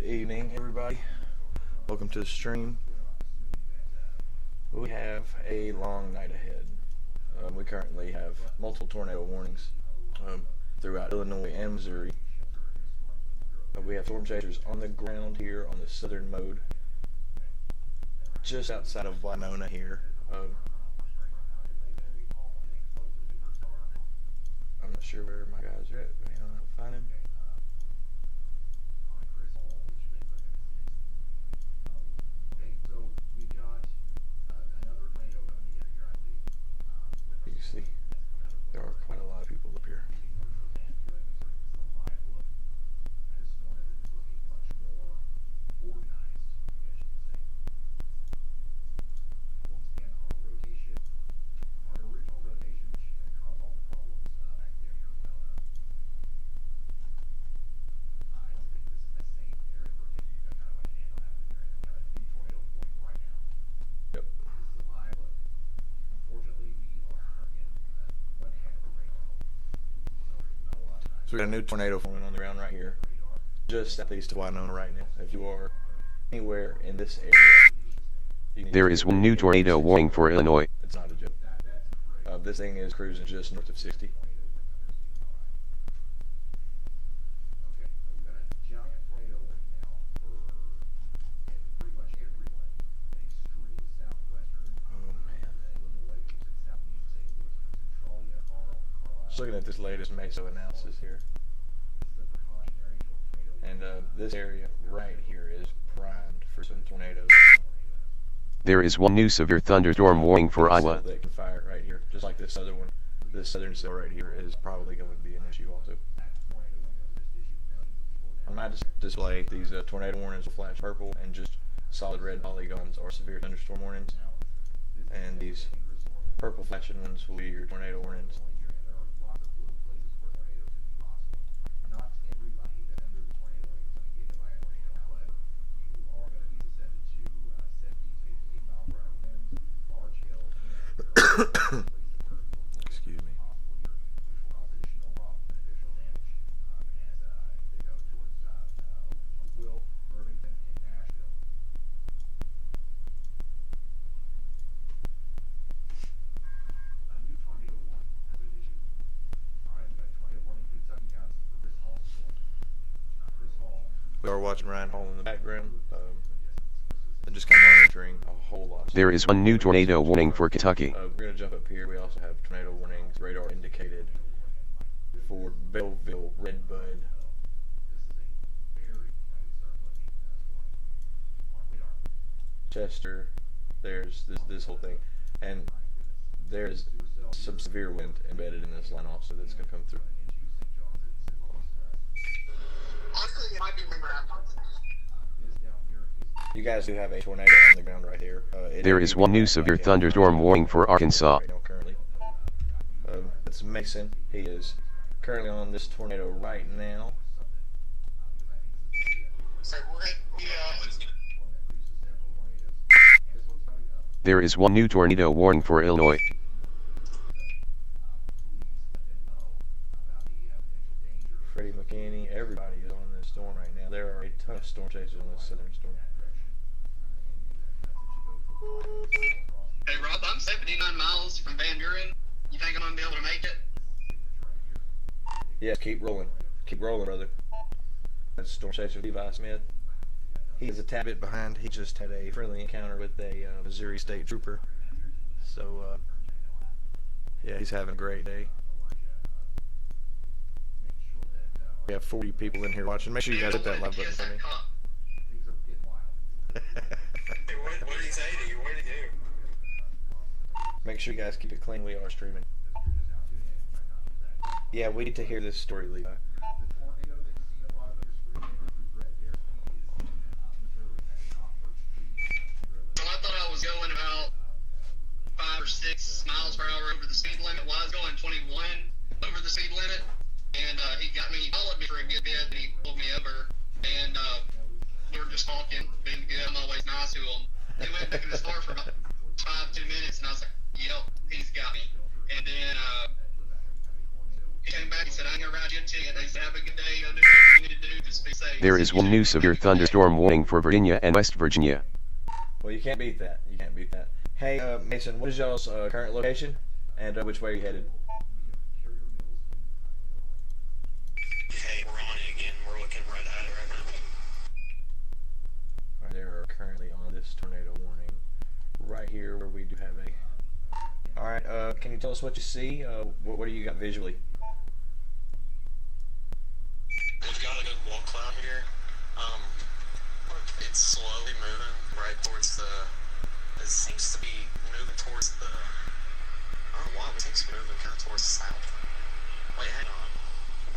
evening, everybody. Welcome to the stream. We have a long night ahead. We currently have multiple tornado warnings throughout Illinois and Missouri. We have storm chasers on the ground here on the southern mode, just outside of Winona here. I'm not sure where my guys are at, but I don't know how to find him. You can see there are quite a lot of people up here. So we got a new tornado forming on the ground right here, just southeast of Winona right now. If you are anywhere in this area, there is one new tornado warning for Illinois. It's not a joke. This thing is cruising just north of 60. Just looking at this latest MESO analysis here, and this area right here is primed for some tornadoes. There is one new severe thunderstorm warning for Iowa. That can fire right here, just like this other one. This southern cell right here is probably going to be an issue also. On my display, these tornado warnings will flash purple, and just solid red polygons are severe thunderstorm warnings, and these purple flashing ones will be your tornado warnings. Excuse me. We are watching Ryan Hall in the background, and just kind of monitoring a whole lot. There is one new tornado warning for Kentucky. We're going to jump up here. We also have tornado warnings, radar indicated for Belleville, Redbud, Chester. There's this whole thing, and there's some severe wind embedded in this line also that's going to come through. Honestly, it might be wind around. You guys do have a tornado on the ground right here. There is one new severe thunderstorm warning for Arkansas. Right now, currently. It's Mason. He is currently on this tornado right now. So There is one new tornado warning for Illinois. Freddie McKinney, everybody is on this storm right now. There are a ton of storm chasers on this southern storm. Hey Rob, I'm 79 miles from Van Buren. You think I'm gonna be able to make it? Yes, keep rolling. Keep rolling, brother. That's Storm Chaser Levi Smith. He is a tad bit behind. He just had a friendly encounter with a Missouri State Trooper. So, yeah, he's having a great day. We have 40 people in here watching. Make sure you guys hit that like button for me. What did he say to you? What did he do? Make sure you guys keep it clean. We are streaming. Yeah, we need to hear this story, Levi. So I thought I was going about 5 or 6 miles per hour over the speed limit. Well, I was going 21 over the speed limit, and he followed me for a good bit, and he pulled me over, and we were just talking, being good. I'm always nice to him. He went back in his car for about 5-10 minutes, and I was like, yep, he's got me. And then he came back and said, I ain't gonna write you a ticket. They said, have a good day, go do whatever you need to do, just be safe. There is one new severe thunderstorm warning for Virginia and West Virginia. Well, you can't beat that. You can't beat that. Hey, Mason, what is y'all's current location, and which way are you headed? Hey, we're on it again. We're looking right at it right now. They are currently on this tornado warning right here where we do have a... Alright, can you tell us what you see? What do you got visually? We've got a good wall cloud here. It's slowly moving right towards the... It seems to be moving towards the... I don't know why, but it seems to be moving kind of towards the south. Wait, hang on.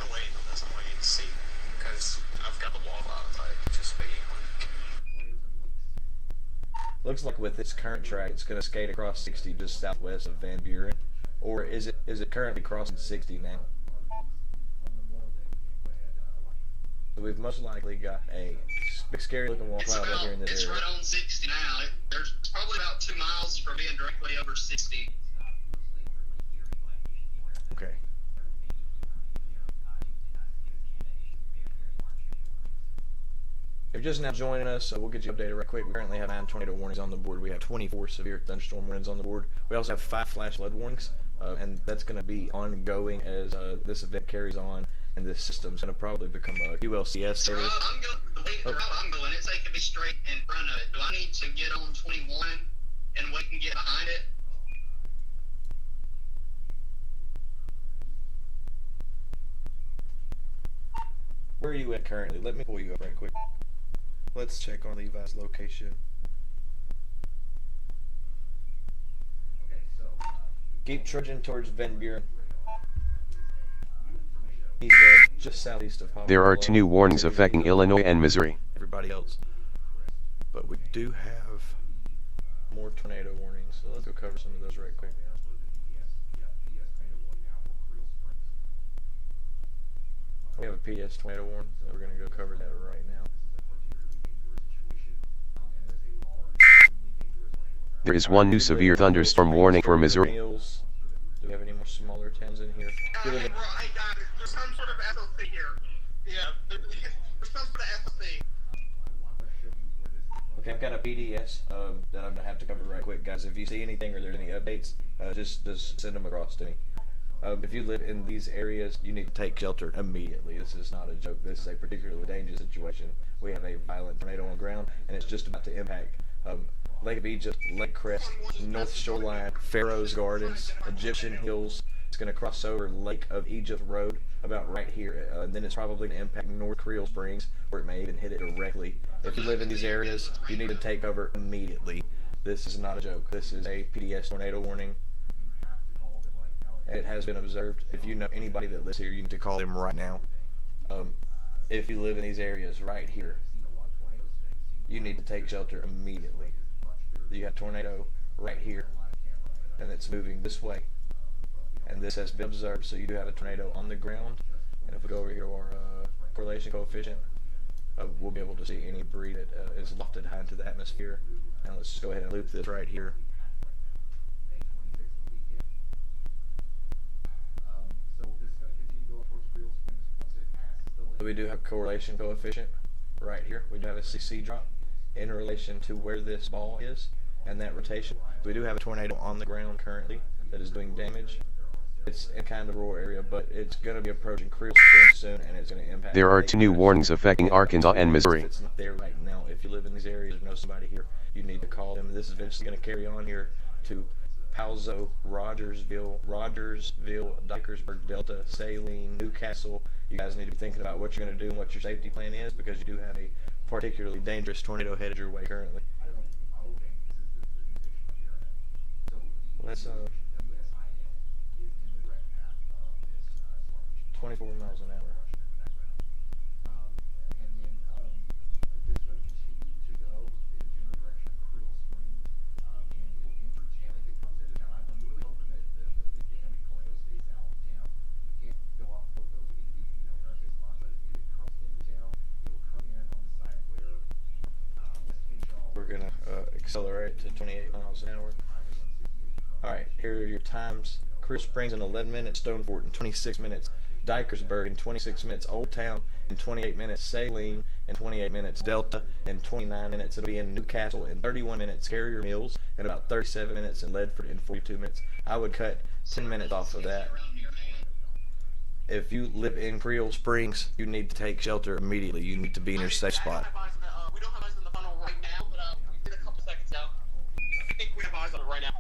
I'm waiting on this. I'm waiting to see. Because I've got the wall cloud, like, just waiting on it. Looks like with its current track, it's going to skate across 60 just southwest of Van Buren. Or is it currently crossing 60 now? So we've most likely got a big scary looking wall cloud right here in this area. It's right on 60 now. There's probably about 2 miles from being directly over 60. Okay. If you're just now joining us, we'll get you updated right quick. We currently have 9 tornado warnings on the board. We have 24 severe thunderstorm warnings on the board. We also have 5 flash flood warnings, and that's going to be ongoing as this event carries on, and this system's going to probably become a QLCS service. The route I'm going, it's taking me straight in front of it. Do I need to get on 21 and wait and get behind it? Where are you at currently? Let me pull you up right quick. Let's check on Levi's location. Keep trudging towards Van Buren. He's just southeast of Hopper. There are 2 new warnings affecting Illinois and Missouri. Everybody else. But we do have more tornado warnings, so let's go cover some of those right quick. We have a PS tornado warning, so we're going to go cover that right now. There is one new severe thunderstorm warning for Missouri. Do we have any more smaller towns in here? Hey, bro, hey, guys, there's some sort of SOC here. Yeah, there's some sort of SOC. Okay, I've got a PDS that I'm going to have to cover right quick. Guys, if you see anything or there's any updates, just send them across to me. If you live in these areas, you need to take shelter immediately. This is not a joke. This is a particularly dangerous situation. We have a violent tornado on the ground, and it's just about to impact Lake of Egypt, Lake Crest, North Shoreline, Pharaoh's Gardens, Egyptian Hills. It's going to cross over Lake of Egypt Road about right here. And then it's probably going to impact North Creel Springs, where it may even hit it directly. If you live in these areas, you need to take cover immediately. This is not a joke. This is a PDS tornado warning. It has been observed. If you know anybody that lives here, you need to call them right now. If you live in these areas right here, you need to take shelter immediately. You got tornado right here, and it's moving this way. And this has been observed, so you do have a tornado on the ground. And if we go over here to our correlation coefficient, we'll be able to see any debris that is lofted high into the atmosphere. And let's just go ahead and loop this right here. So we do have correlation coefficient right here. We do have a CC drop in relation to where this ball is and that rotation. We do have a tornado on the ground currently that is doing damage. It's in kind of a rural area, but it's going to be approaching Creel Springs soon, and it's going to impact. There are 2 new warnings affecting Arkansas and Missouri. It's not there right now. If you live in these areas or know somebody here, you need to call them. This is eventually going to carry on here to Palzo, Rogersville, Dikersburg, Delta, Saline, Newcastle. You guys need to be thinking about what you're going to do and what your safety plan is, because you do have a particularly dangerous tornado headed your way currently. Let's 24 miles an hour. We're going to accelerate to 28 miles an hour. Alright, here are your times. Creel Springs in 11 minutes, Stonefort in 26 minutes, Dikersburg in 26 minutes, Old Town in 28 minutes Saline, in 28 minutes Delta, in 29 minutes it'll be in Newcastle, in 31 minutes Carrier Mills, in about 37 minutes in Ledford, in 42 minutes. I would cut 10 minutes off of that. If you live in Creole Springs, you need to take shelter immediately. You need to be in your safe spot. We don't have eyes on the funnel right now, but we did a couple seconds ago. I think we have eyes on it right now.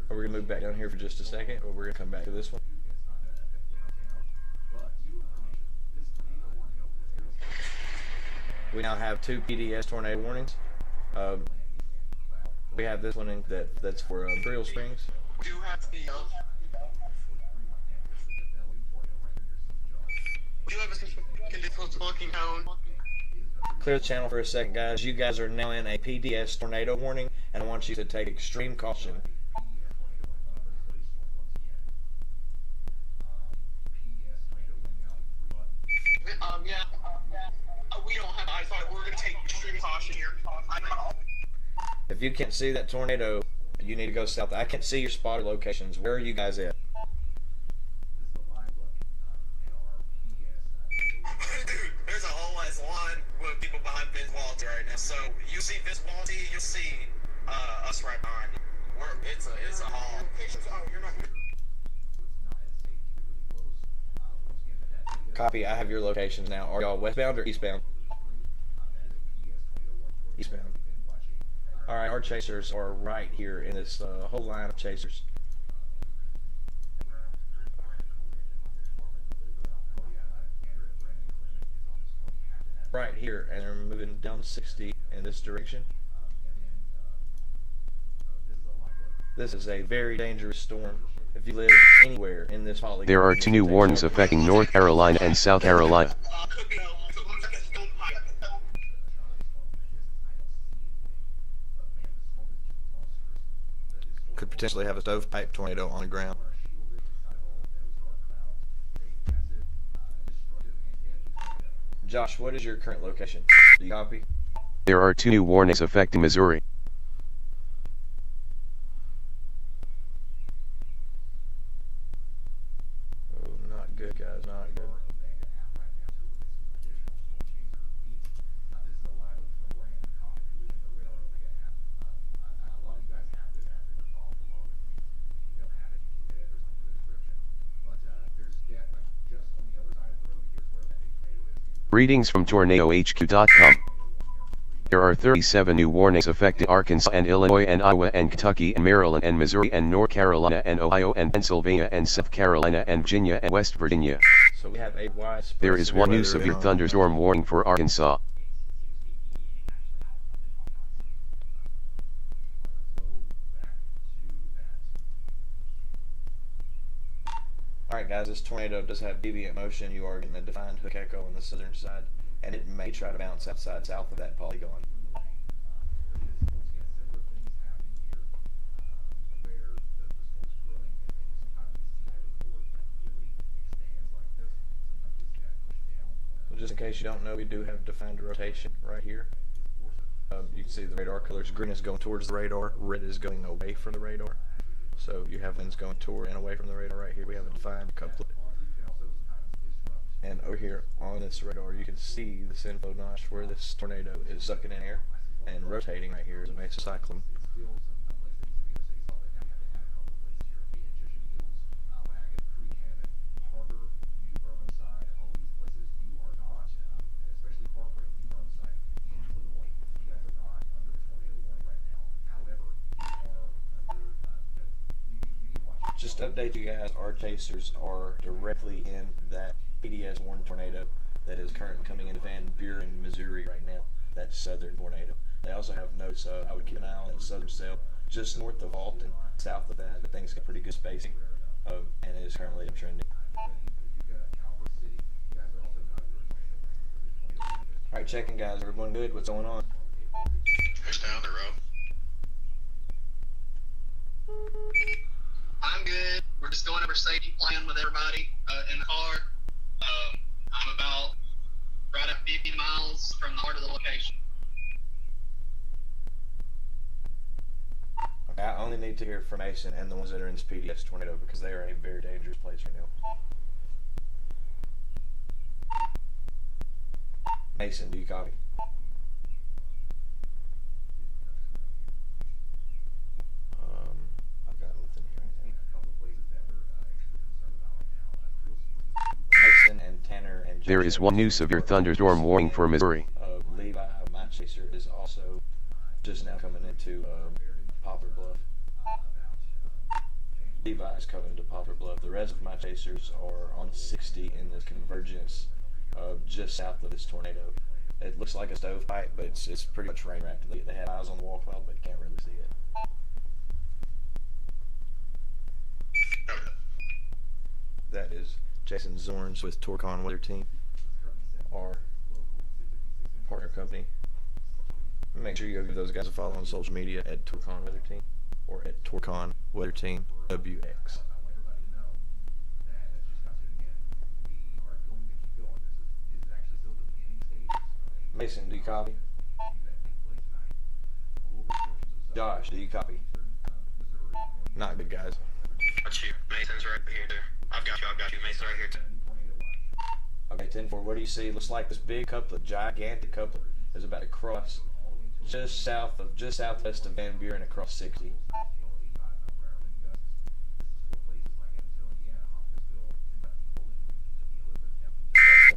We're going to move back down here for just a second, or we're going to come back to this one. We now have 2 PDS tornado warnings. We have this one that's for Creole Springs. We do have the we do have a conditional smoking cone. Clear the channel for a second, guys. You guys are now in a PDS tornado warning, and I want you to take extreme caution. Yeah. We don't have eyes on it. We're going to take extreme caution here. If you can't see that tornado, you need to go south. I can't see your spotter locations. Where are you guys at? There's a whole ass line with people behind Vince Walty right now. So you see Vince Walty, you'll see us right behind you. It's a haul. Oh, you're not. Copy. I have your locations now. Are y'all westbound or eastbound? Eastbound. Alright, our chasers are right here in this whole line of chasers. Right here, and they're moving down 60 in this direction. This is a very dangerous storm. If you live anywhere in this polygon, There are 2 new warnings affecting North Carolina and South Carolina. Could potentially have a stovepipe tornado on the ground. Josh, what is your current location? Do you copy? There are 2 new warnings affecting Missouri. Oh, not good, guys, not good. Readings from TornadoHQ.com. There are 37 new warnings affecting Arkansas and Illinois and Iowa and Kentucky and Maryland and Missouri and North Carolina and Ohio and Pennsylvania and South Carolina and Virginia and West Virginia. So we have a widespread There is one new severe thunderstorm warning for Arkansas. Alright guys, this tornado does have deviant motion. You are getting a defined hook echo on the southern side, and it may try to bounce outside south of that polygon. Well, just in case you don't know, we do have defined rotation right here. You can see the radar colors. Green is going towards the radar, red is going away from the radar. So you have winds going toward and away from the radar right here. We have a defined couplet. And over here on this radar, you can see this info notch where this tornado is sucking in air and rotating right here is a mesocyclone. Just to update you guys, our chasers are directly in that PDS warned tornado that is currently coming into Van Buren, Missouri right now. That southern tornado. They also have notes. I would keep an eye on that southern cell just north of Alton, south of that. The thing's got pretty good spacing, and it is currently uptrending. Alright, checking guys. Everyone good? What's going on? Push down the road. I'm good. We're just going over safety plan with everybody in the car. I'm about right at 50 miles from the heart of the location. Okay, I only need to hear from Mason and the ones that are in this PDS tornado because they are in a very dangerous place right now. Mason, do you copy? I've got nothing here right now. Mason and Tanner and There is one new severe thunderstorm warning for Missouri. Levi, my chaser, is also just now coming into Poplar Bluff. Levi is coming to Poplar Bluff. The rest of my chasers are on 60 in this convergence just south of this tornado. It looks like a stovepipe, but it's pretty much rain wrapped. They have eyes on the wall cloud, but can't really see it. That is Jason Zorns with Torcon Weather Team, our partner company. Make sure you go give those guys a follow on social media at Torcon Weather Team or at Torcon Weather Team WX. Mason, do you copy? Josh, do you copy? Not good, guys. Got you. Mason's right here. I've got you. Mason's right here too. Okay, 10-4. What do you see? Looks like this big couplet, gigantic couplet, is about to cross just southwest of Van Buren across 60.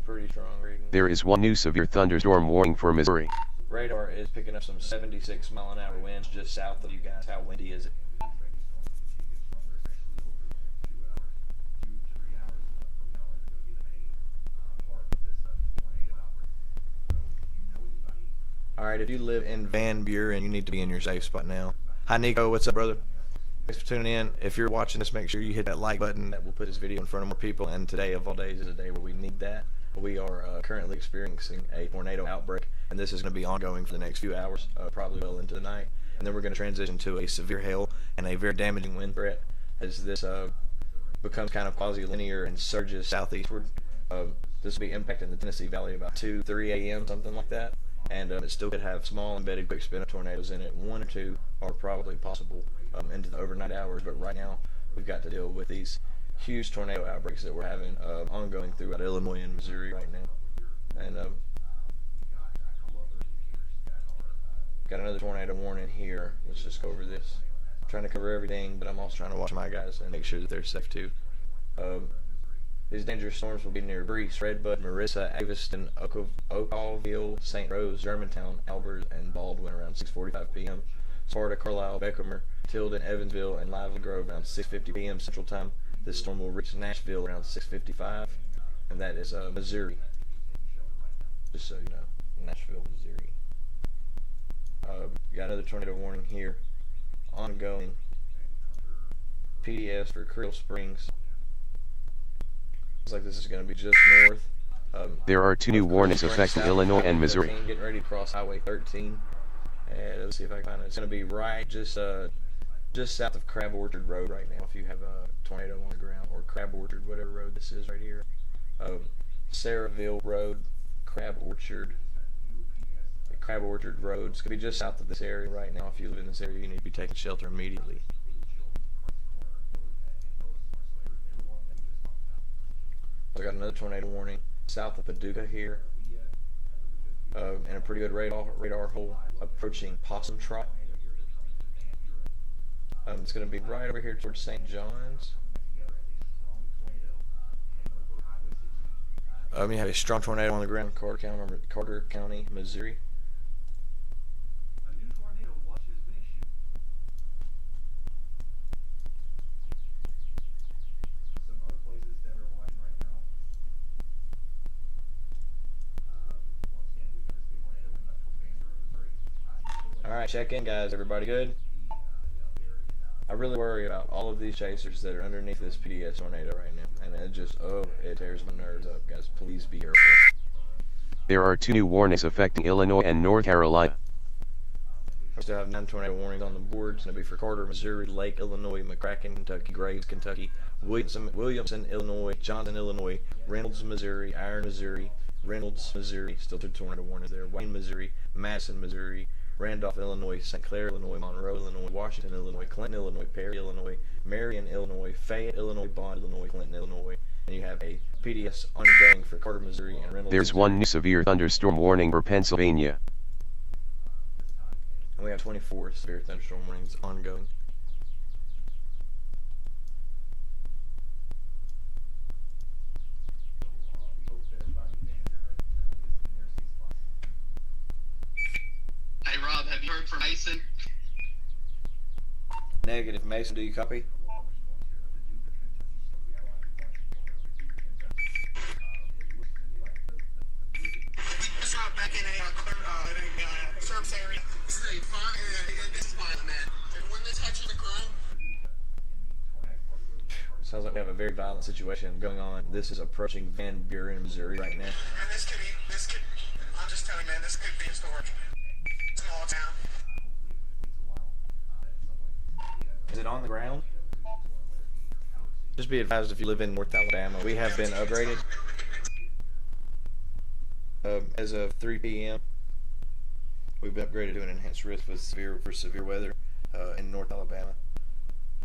Pretty strong reading. There is one new severe thunderstorm warning for Missouri. Radar is picking up some 76 mile an hour winds just south of you guys. How windy is it? Alright, if you live in Van Buren, you need to be in your safe spot now. Hi Nico, what's up, brother? Thanks for tuning in. If you're watching this, make sure you hit that like button. That will put this video in front of more people, and today of all days is a day where we need that. We are currently experiencing a tornado outbreak, and this is going to be ongoing for the next few hours, probably well into the night. And then we're going to transition to a severe hail and a very damaging wind threat as this becomes kind of quasi-linear and surges southeastward. This will be impacting the Tennessee Valley about 2-3 a.m., something like that. And it still could have small embedded quick spin tornadoes in it. 1 or 2 are probably possible into the overnight hours, but right now we've got to deal with these huge tornado outbreaks that we're having ongoing throughout Illinois and Missouri right now. And got another tornado warning here. Let's just go over this. I'm trying to cover everything, but I'm also trying to watch my guys and make sure that they're safe too. These dangerous storms will be near Breese, Redbud, Marissa, Aveston, Oakville, St. Rose, Germantown, Albert, and Baldwin around 6:45 p.m. Sparta, Carlisle, Bessemer, Tilden, Evansville, and Lively Grove around 6:50 p.m. Central Time. This storm will reach Nashville around 6:55, and that is Missouri. Just so you know, Nashville, Missouri. Got another tornado warning here. Ongoing. PDS for Creel Springs. Looks like this is going to be just north. There are 2 new warnings affecting Illinois and Missouri. Getting ready to cross Highway 13. And let's see if I can find it. It's going to be right just south of Crab Orchard Road right now. If you have a tornado on the ground, or Crab Orchard, whatever road this is right here. Saraville Road, Crab Orchard Road. It's going to be just south of this area right now. If you live in this area, you need to be taking shelter immediately. I got another tornado warning south of Paducah here, and a pretty good radar hole approaching Possum Trot. It's going to be right over here towards St. John's. You have a strong tornado on the ground in Carter County, Missouri. Alright, check in guys, everybody good? I really worry about all of these chasers that are underneath this PDS tornado right now, and it tears my nerves up, guys. Please be careful. There are 2 new warnings affecting Illinois and North Carolina. We still have 9 tornado warnings on the board. It's going to be for Carter, Missouri, Lake, Illinois, McCracken, Kentucky, Graves, Kentucky, Williamson, Illinois, Johnson, Illinois, Reynolds, Missouri, Iron, Missouri, Reynolds, Missouri, still 2 tornado warnings there, Wayne, Missouri, Madison, Missouri, Randolph, Illinois, St. Clair, Illinois, Monroe, Illinois, Washington, Illinois, Clinton, Illinois, Perry, Illinois, Marion, Illinois, Fayette, Illinois, Bond, Illinois, Clinton, Illinois. And you have a PDS ongoing for Carter, Missouri, and Reynolds. There's Missouri. one new severe thunderstorm warning for Pennsylvania. And we have 24 severe thunderstorm warnings ongoing. Hey Rob, have you heard from Mason? Negative. Mason, do you copy? Just got back in a service area. This is a fun area. This is fine, man. And when this touches the ground, Sounds like we have a very violent situation going on. This is approaching Van Buren, Missouri right now. and I'm just telling you, man, this could be historic. Small town. Is it on the ground? Just be advised if you live in North Alabama, we have been upgraded as of 3 p.m. We've been upgraded to an enhanced risk for severe weather in North Alabama,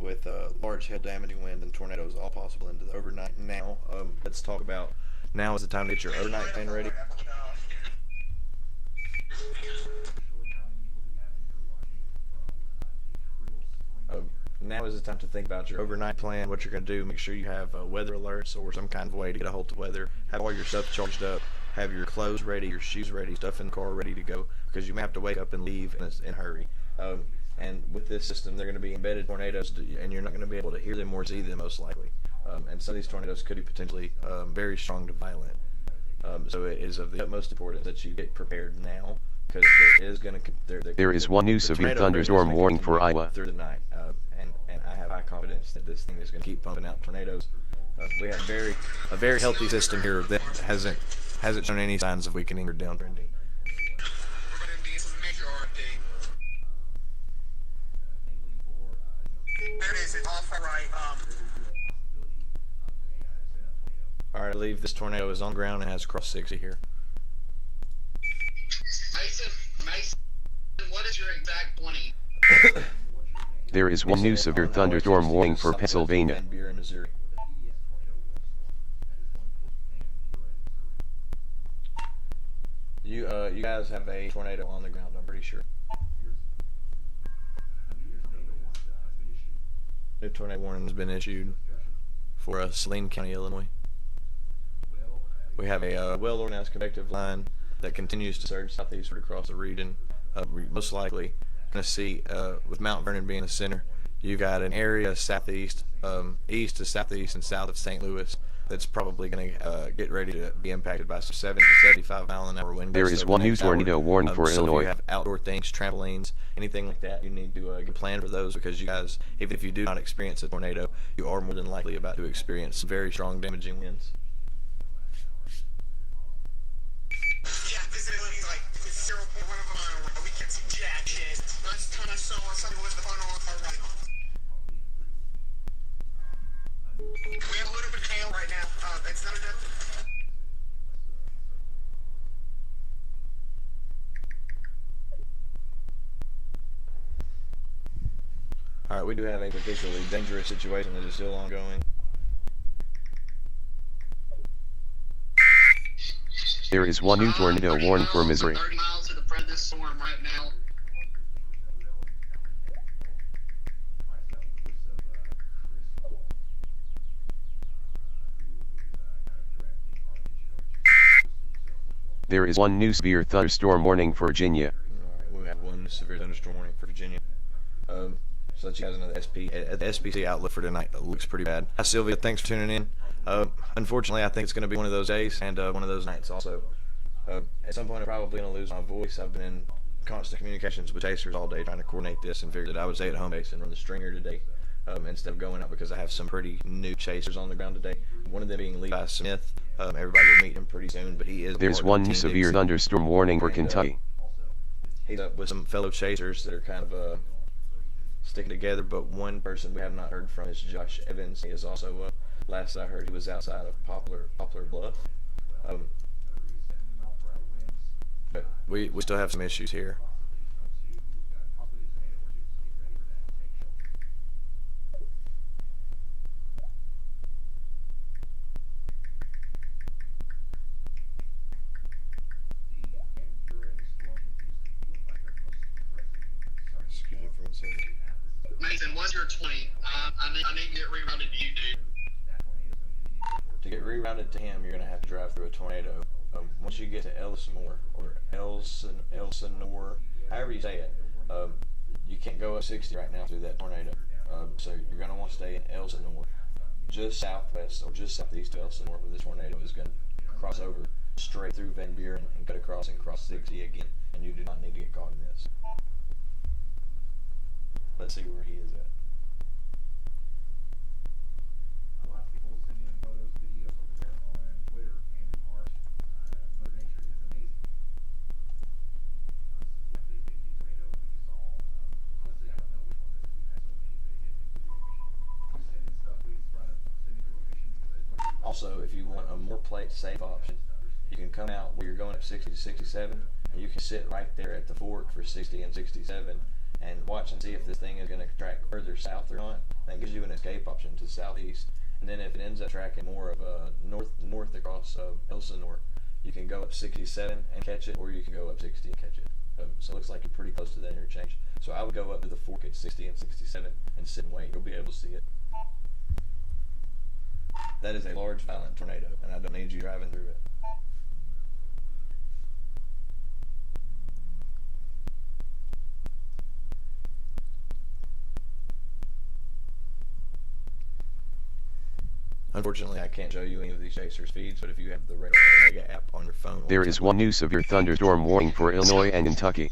with large hail damaging wind and tornadoes all possible into the overnight. Now, let's talk about now is the time to get your overnight plan ready. Now is the time to think about your overnight plan, what you're going to do. Make sure you have weather alerts or some kind of way to get a hold of weather. Have all your stuff charged up. Have your clothes ready, your shoes ready, stuff in the car ready to go, because you may have to wake up and leave in a hurry. And with this system, they're going to be embedded tornadoes, and you're not going to be able to hear them or see them most likely. And some of these tornadoes could be potentially very strong to violent. So it is of the utmost importance that you get prepared now, because There is one new severe thunderstorm warning for Iowa. through the night. And I have high confidence that this thing is going to keep pumping out tornadoes. We have a very healthy system here that hasn't shown any signs of weakening or downtrending. We're going to need some major RFD. There it is. It's off right. All right, I believe this tornado is on the ground and has crossed 60 here. Mason, what is your exact 20? There is one new severe thunderstorm warning for Pennsylvania. Van Buren, Missouri. You guys have a tornado on the ground, I'm pretty sure. New tornado warning has been issued for Saline County, Illinois. We have a well-organized convective line that continues to surge southeastward across the region. Most likely going to see, with Mount Vernon being the center, you got an area southeast, east to southeast and south of St. Louis that's probably going to get ready to be impacted by some 70 to 75 mile an hour wind. There is one new tornado warning for So if Illinois. you have outdoor things, trampolines, anything like that, you need to get planned for those, because you guys, even if you do not experience a tornado, you are more than likely about to experience some very strong damaging winds. Yeah, visibility's like 0.1 of a mile. We can't see jack shit. Last time I saw something was the funnel on our right. We have a little bit of hail right now. It's not enough. All right, we do have a particularly dangerous situation that is still ongoing. There is one new tornado warning for Missouri. 30 miles to the front of this storm right now. There is one new severe thunderstorm warning for Virginia. All right, we have one severe thunderstorm warning for Virginia. So let you guys know the SPC outlook for tonight looks pretty bad. Hi Sylvia, thanks for tuning in. Unfortunately, I think it's going to be one of those days and one of those nights also. At some point, I'm probably going to lose my voice. I've been in constant communications with chasers all day trying to coordinate this, and figured that I would stay at home base and run the stringer today instead of going out, because I have some pretty new chasers on the ground today. One of them being Levi Smith. Everybody will meet him pretty soon, but he is. There's part of one Team severe Dixie. thunderstorm warning for And, Kentucky. He's up with some fellow chasers that are kind of sticking together, but one person we have not heard from is Josh Evans. He is also, last I heard, he was outside of Poplar Bluff. But we still have some issues here. or 20. I need to get rerouted to you, dude. To get rerouted to him, you're going to have to drive through a tornado. Once you get to Elsinore, or Elsinore, however you say it, you can't go up 60 right now through that tornado. So you're going to want to stay in Elsinore, just southwest or just southeast of Elsinore, where this tornado is going to cross over straight through Van Buren and cut across and cross 60 again, and you do not need to get caught in this. Let's see where he is at. A lot of people sending in photos, videos over there on Twitter. Andrew Marsh, Mother Nature is amazing. This is likely a big tornado that you saw. Honestly, I don't know which one this is. We've had so many, but it hit into the location. You send in stuff, please try to send in your location because Also, if you want a more plate safe option, you can come out where you're going up 60 to 67, and you can sit right there at the fork for 60 and 67 and watch and see if this thing is going to track further south or not. That gives you an escape option to the southeast. And then if it ends up tracking more of north across Elsinore, you can go up 67 and catch it, or you can go up 60 and catch it. So it looks like you're pretty close to that interchange. So I would go up to the fork at 60 and 67 and sit and wait. You'll be able to see it. That is a large, violent tornado, and I don't need you driving through it. Unfortunately, I can't show you any of these chaser speeds, but if you have the Radar Omega app on your phone, There is one new severe thunderstorm warning for Illinois and Kentucky.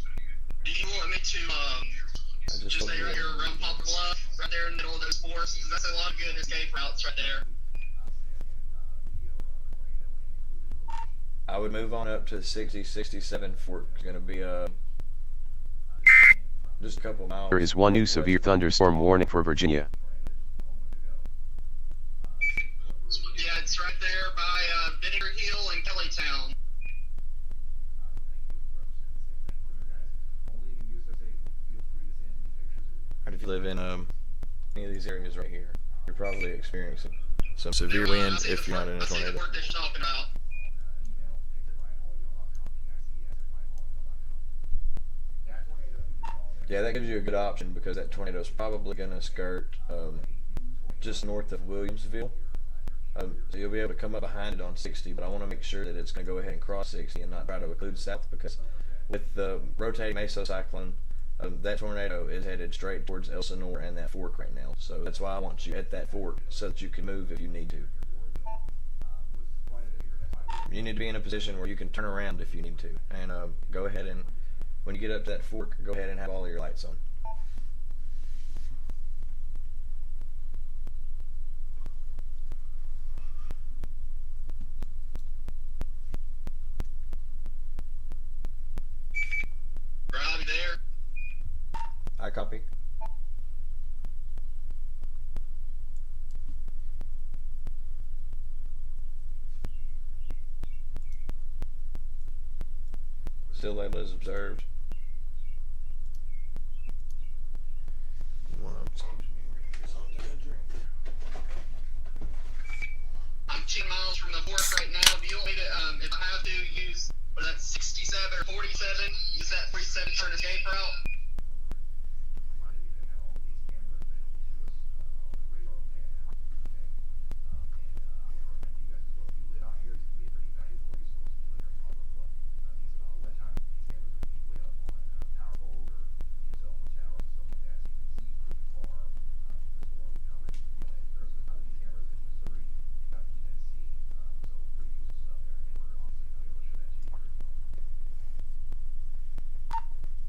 Do you want me to just stay right here around Poplar Bluff, right there in the middle of those forests? Because that's a lot of good escape routes right there. I would move on up to the 60, 67 fork. It's going to be just a couple miles. There is one new severe thunderstorm warning for Virginia. Yeah, it's right there by Vinegar Hill and Kellytown. If you live in any of these areas right here, you're probably experiencing some severe wind if you're not in a tornado. Yeah, that gives you a good option because that tornado is probably going to skirt just north of Williamsville. So you'll be able to come up behind it on 60, but I want to make sure that it's going to go ahead and cross 60 and not try to occlude south, because with the rotating mesocyclone, that tornado is headed straight towards Elsinore and that fork right now. So that's why I want you at that fork so that you can move if you need to. You need to be in a position where you can turn around if you need to, and go ahead and when you get up to that fork, go ahead and have all of your lights on. Robbie there. I copy. Still labeled as observed. I'm 2 miles from the fork right now. Do you want me to, if I have to, use, what is that, 67 or 47? Use that 47 for an escape route?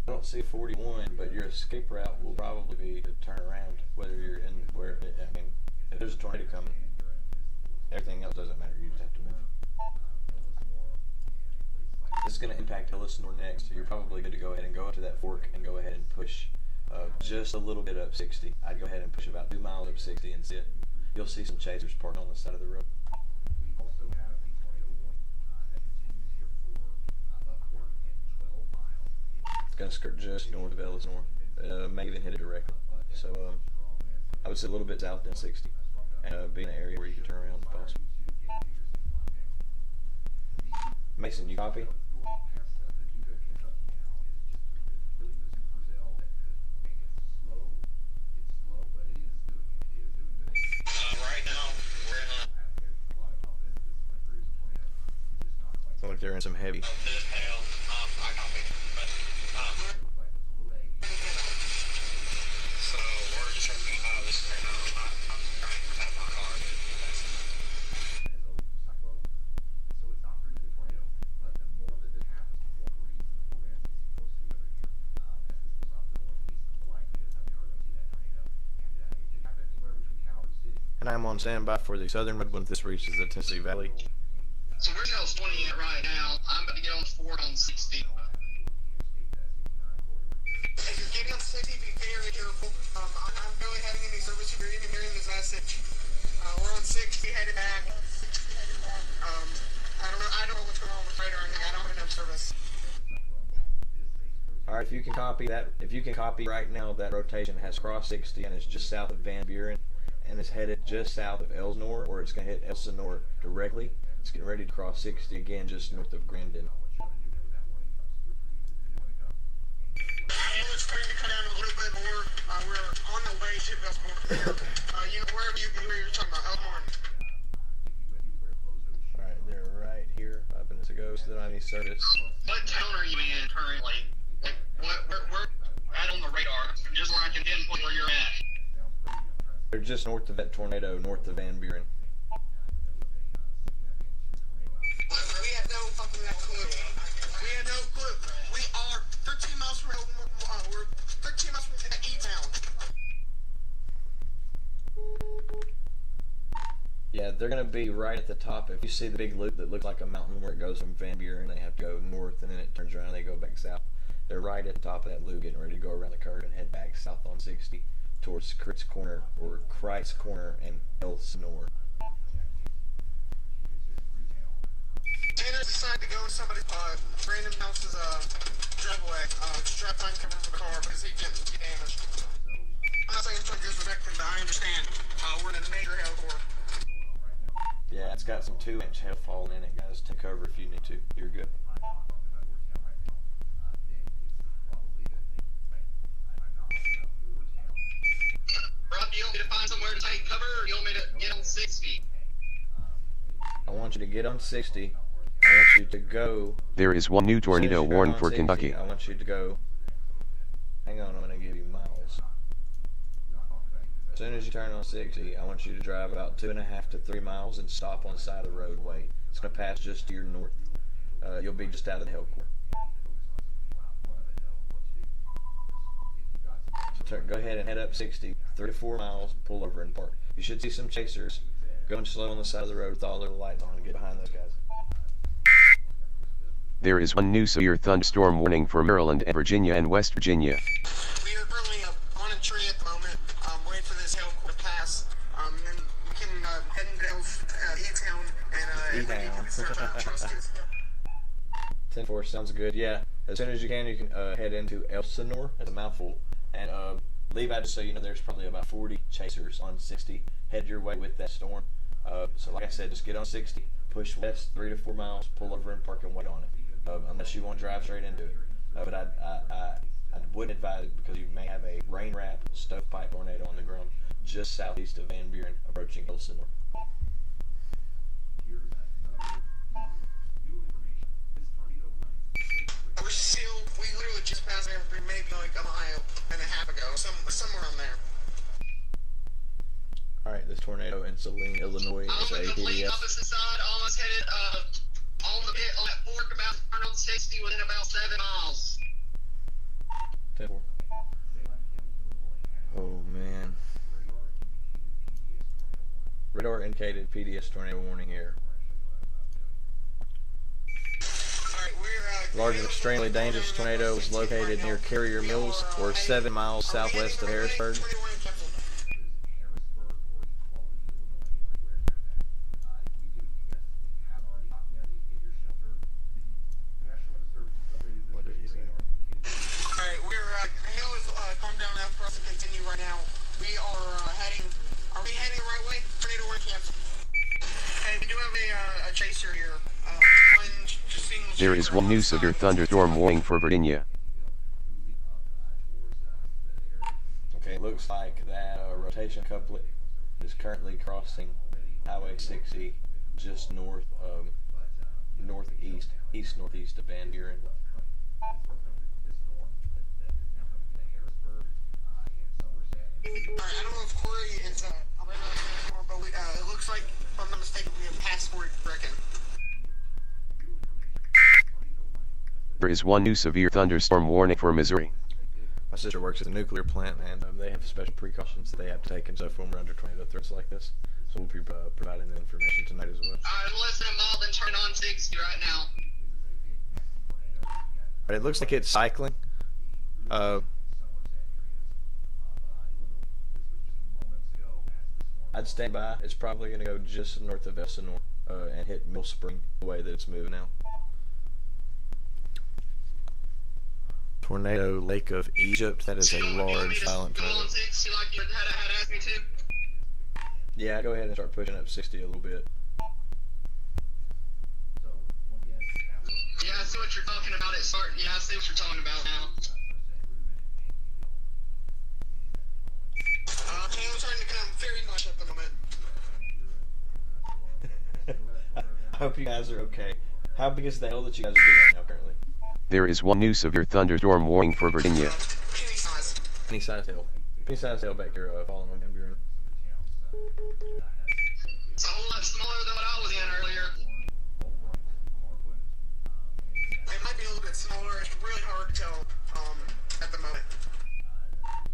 I don't see 41, but your escape route will probably be to turn around, whether you're in where, I mean, if there's a tornado coming, everything else doesn't matter, you just have to move. This is going to impact Elsinore next, so you're probably good to go ahead and go up to that fork and go ahead and push just a little bit up 60. I'd go ahead and push about 2 miles up 60 and sit. You'll see some chasers parked on the side of the road. We also have a tornado warning that continues here for Buckhorn and 12 miles. It's going to skirt just north of Elsinore. May even hit it directly. So I would say a little bit south down 60 and be in an area where you can turn around if possible. Mason, you copy? they're in some heavy. It is hail. I copy. But, so we're just trying to this right now. I'm trying to tap my car. So it's not proof of the tornado, but the more that this happens, the more reason that we're going to see close to each other here. As this goes off to the northeast, the more likely it is that we are going to see that tornado. And it can happen anywhere between Calvary City. And I'm on standby for the southern mid when this reaches the Tennessee Valley. So we're Tails 20 at right now. I'm about to get on 4 on 60. If you're getting on 60, be very careful. I'm barely having any service if you're even hearing this message. We're on 60, headed back. I don't know what's going on with the freight or anything. I don't have enough service. All right, if you can copy that, if you can copy right now, that rotation has crossed 60 and it's just south of Van Buren and it's headed just south of Elsinore, or it's going to hit Elsinore directly. It's getting ready to cross 60 again, just north of Grandin. It's starting to come down a little bit more. We're on the way to Elsinore. Wherever you're talking about, Elsinore. All right, they're right here, 5 minutes ago, so they don't have any service. What town are you in currently? Like, we're at on the radar, just where I can pinpoint where you're at. They're just north of that tornado, north of Van Buren. We had no fucking clue. We had no clue. We are 13 miles from we're 13 miles from E-Town. Yeah, they're going to be right at the top. If you see the big loop that looks like a mountain where it goes from Van Buren, they have to go north and then it turns around and they go back south. They're right at the top of that loop, getting ready to go around the curve and head back south on 60 towards Christ's Corner and Elsinore. Tanner decided to go to somebody's Brandon House's driveway to try to find cover for the car because he didn't get damaged. I'm not saying it's trying to disrespect him, but I understand. We're in a major hailstorm. Yeah, it's got some 2-inch hail falling in it, guys. Take cover if you need to. You're good. Rob, do you want me to find somewhere to take cover, or do you want me to get on 60? I want you to get on 60. I want you to go. There is one new tornado As soon as you warned go for on 60, Kentucky. I want you to go. Hang on, I'm going to give you miles. As soon as you turn on 60, I want you to drive about 2.5 to 3 miles and stop on the side of the roadway. It's going to pass just to your north. You'll be just out of the hail core. So go ahead and head up 60, 3 to 4 miles, pull over and park. You should see some chasers going slow on the side of the road with all their lights on and get behind those guys. There is one new severe thunderstorm warning for Maryland and Virginia and West Virginia. We are currently on a tree at the moment, waiting for this hail core to pass. And then we can head into E-Town and start trust it. 10-4 sounds good. Yeah, as soon as you can head into Elsinore. That's a mouthful. And Levi, just so you know, there's probably about 40 chasers on 60. Head your way with that storm. So like I said, just get on 60, push west 3 to 4 miles, pull over and park and wait on it. Unless you want to drive straight into it. But I wouldn't advise it because you may have a rain wrap stovepipe tornado on the ground just southeast of Van Buren approaching Elsinore. We literally just passed everything maybe like a mile and a half ago, somewhere around there. Alright, this tornado in Saline, Illinois I'm is on a the complete PDS. opposite side, almost headed on the pit on that fork about turn on 60 within about 7 miles. 10-4. Oh man. Radar indicated PDS tornado warning here. Large and extremely dangerous tornado is located near Carrier Mills, or 7 miles southwest of Harrisburg. What did he say? Alright, hail is calmed down enough for us to continue right now. We are we heading the right way? Tornado warning canceled. Hey, we do have a chaser here. There is one new severe thunderstorm warning for Virginia. Okay, it looks like that rotation couplet is currently crossing Highway 60 just north of northeast, east-northeast of Van Buren. Alright, I don't know if Corey is around anymore, but it looks like, if I'm not mistaken, we have passed Corey Brecken. There is one new severe thunderstorm warning for Missouri. My sister works at the nuclear plant, and they have special precautions that they have to take and stuff when we're under tornado threats like this. So we'll be providing the information tonight as well. I'm listening to Malden turn on 60 right now. But it looks like it's cycling. I'd stand by. It's probably going to go just north of Elsinore and hit Mill Spring the way that it's moving now. Tornado Lake of Egypt. That is a large silent tornado. Go on 60 like you had asked me to? Yeah, go ahead and start pushing up 60 a little bit. Yeah, I see what you're talking about. Yeah, I see what you're talking about now. Tornado's starting to come very much at the moment. I hope you guys are okay. How big is the hail that you guys are doing right now currently? There is one new severe thunderstorm warning for Virginia. Penny size. Penny size hail. Penny size hail back here falling on Van Buren. It's a whole lot smaller than what I was in earlier. It might be a little bit smaller. It's really hard to tell at the moment.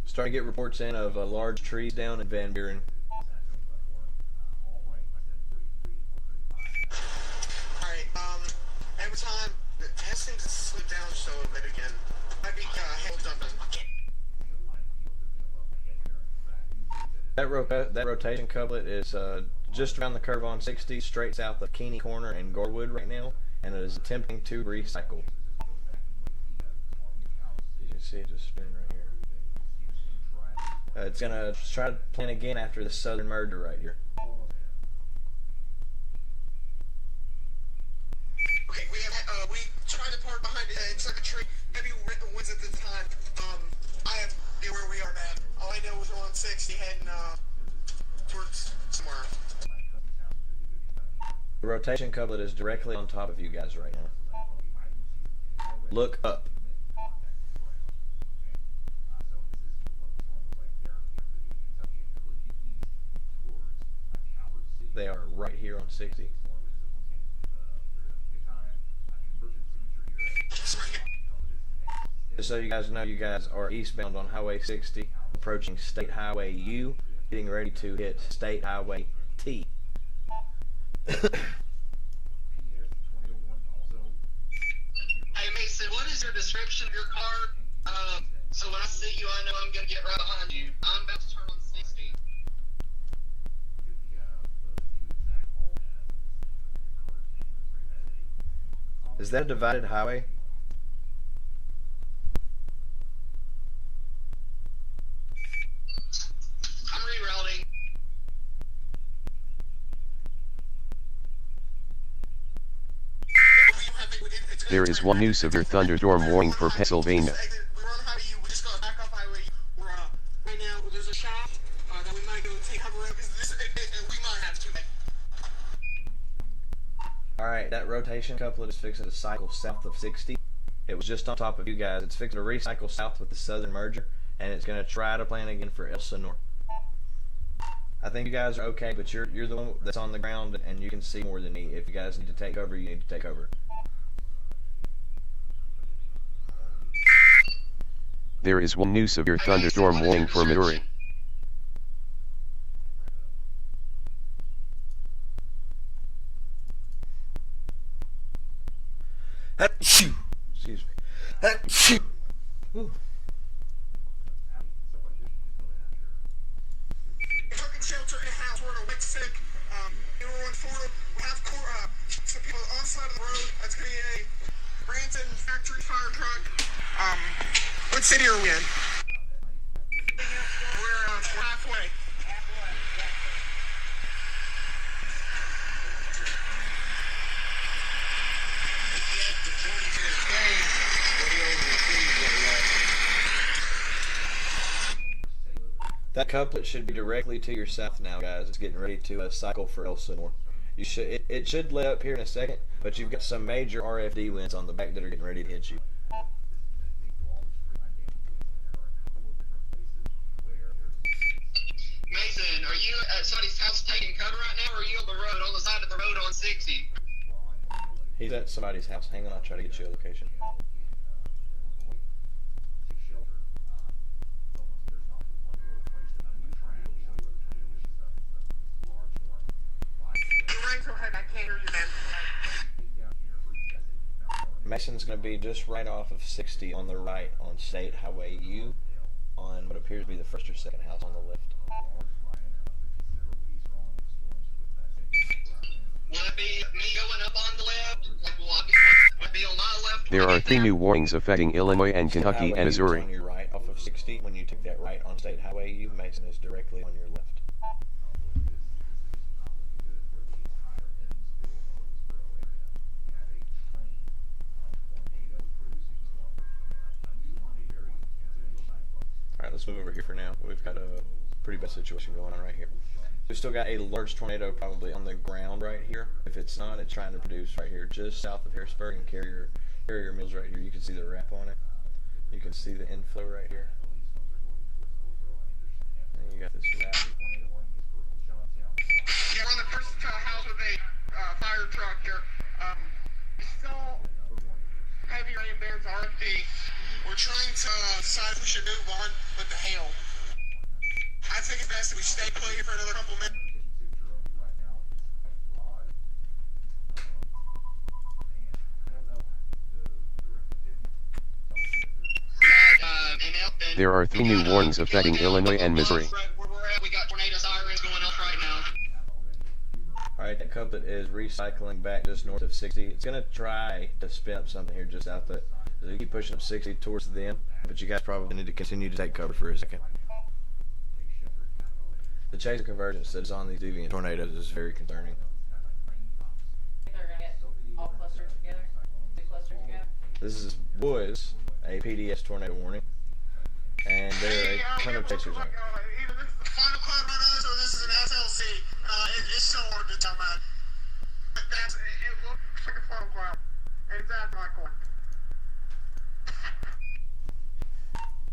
Starting to get reports in of large trees down in Van Buren. Alright, every time, it seems to slip down just a little bit again. Might be hail dumping. That rotation couplet is just around the curve on 60, straight south of Keeney Corner and Garwood right now, and it is attempting to recycle. You can see it just spinning right here. It's gonna try to plan again after the southern merger right here. Okay, we tried to park behind inside the tree. Heavy winds at the time. I have no idea where we are at. All I know is we're on 60 heading towards somewhere. The rotation couplet is directly on top of you guys right now. Look up. They are right here on 60. Just so you guys know, you guys are eastbound on Highway 60, approaching State Highway U, getting ready to hit State Highway T. Hey Mason, what is your description of your car? So when I see you, I know I'm gonna get right behind you. I'm about to turn on 60. Is that a divided highway? I'm rerouting. There is one new severe thunderstorm warning for Pennsylvania. We're on Highway U. We just got back off Highway U. We're right now. There's a shop that we might go take cover of because we might have to. Alright, that rotation couplet is fixing to cycle south of 60. It was just on top of you guys. It's fixing to recycle south with the southern merger, and it's going to try to plan again for Elsinore. I think you guys are okay, but you're the one that's on the ground, and you can see more than me. If you guys need to take over, you need to take over. There is one new severe thunderstorm warning for Missouri. Excuse me. Ooh. Fucking shelter in house. We're in a wet sick. We're on Florida. We have some people on the side of the road. That's gonna be a Branson factory fire truck. What city are we in? We're halfway. That couplet should be directly to your south now, guys. It's getting ready to cycle for Elsinore. You should it should let up here in a second, but you've got some major RFD winds on the back that are getting ready to hit you. Mason, are you at somebody's house taking cover right now, or are you on the road, on the side of the road on 60? He's at somebody's house. Hang on, I'll try to get you a location. Mason's going to be just right off of 60 on the right on State Highway U on what appears to be the first or second house on the left. Will it be me going up on the left? Like, will it be on my left? There are 3 new warnings affecting Illinois and Kentucky and Missouri. On your right off of 60. When you take that right on State Highway U, Mason is directly on your left. Alright, let's move over here for now. We've got a pretty bad situation going on right here. We've still got a large tornado probably on the ground right here. If it's not, it's trying to produce right here just south of Harrisburg and Carrier Mills right here. You can see the wrap on it. You can see the inflow right here. And you got this wrap. Yeah, we're on the first house with a fire truck here. Still heavy rain bands RFD. We're trying to decide if we should move on with the hail. I think it's best that we stay put here for another couple minutes. There are 3 new warnings affecting Illinois and Missouri. We got tornado sirens going off right now. Alright, that couplet is recycling back just north of 60. It's going to try to spin up something here just out there. So you keep pushing up 60 towards them, but you guys probably need to continue to take cover for a second. The chase of convergence that's on these deviant tornadoes is very concerning. Think they're gonna get all clustered together? Two clustered together? This was a PDS tornado warning, and there are a ton of pictures on it. Either this is the final cloud run on us or this is an SLC. It's so hard to tell, man. It looks like a final cloud. Exactly like one.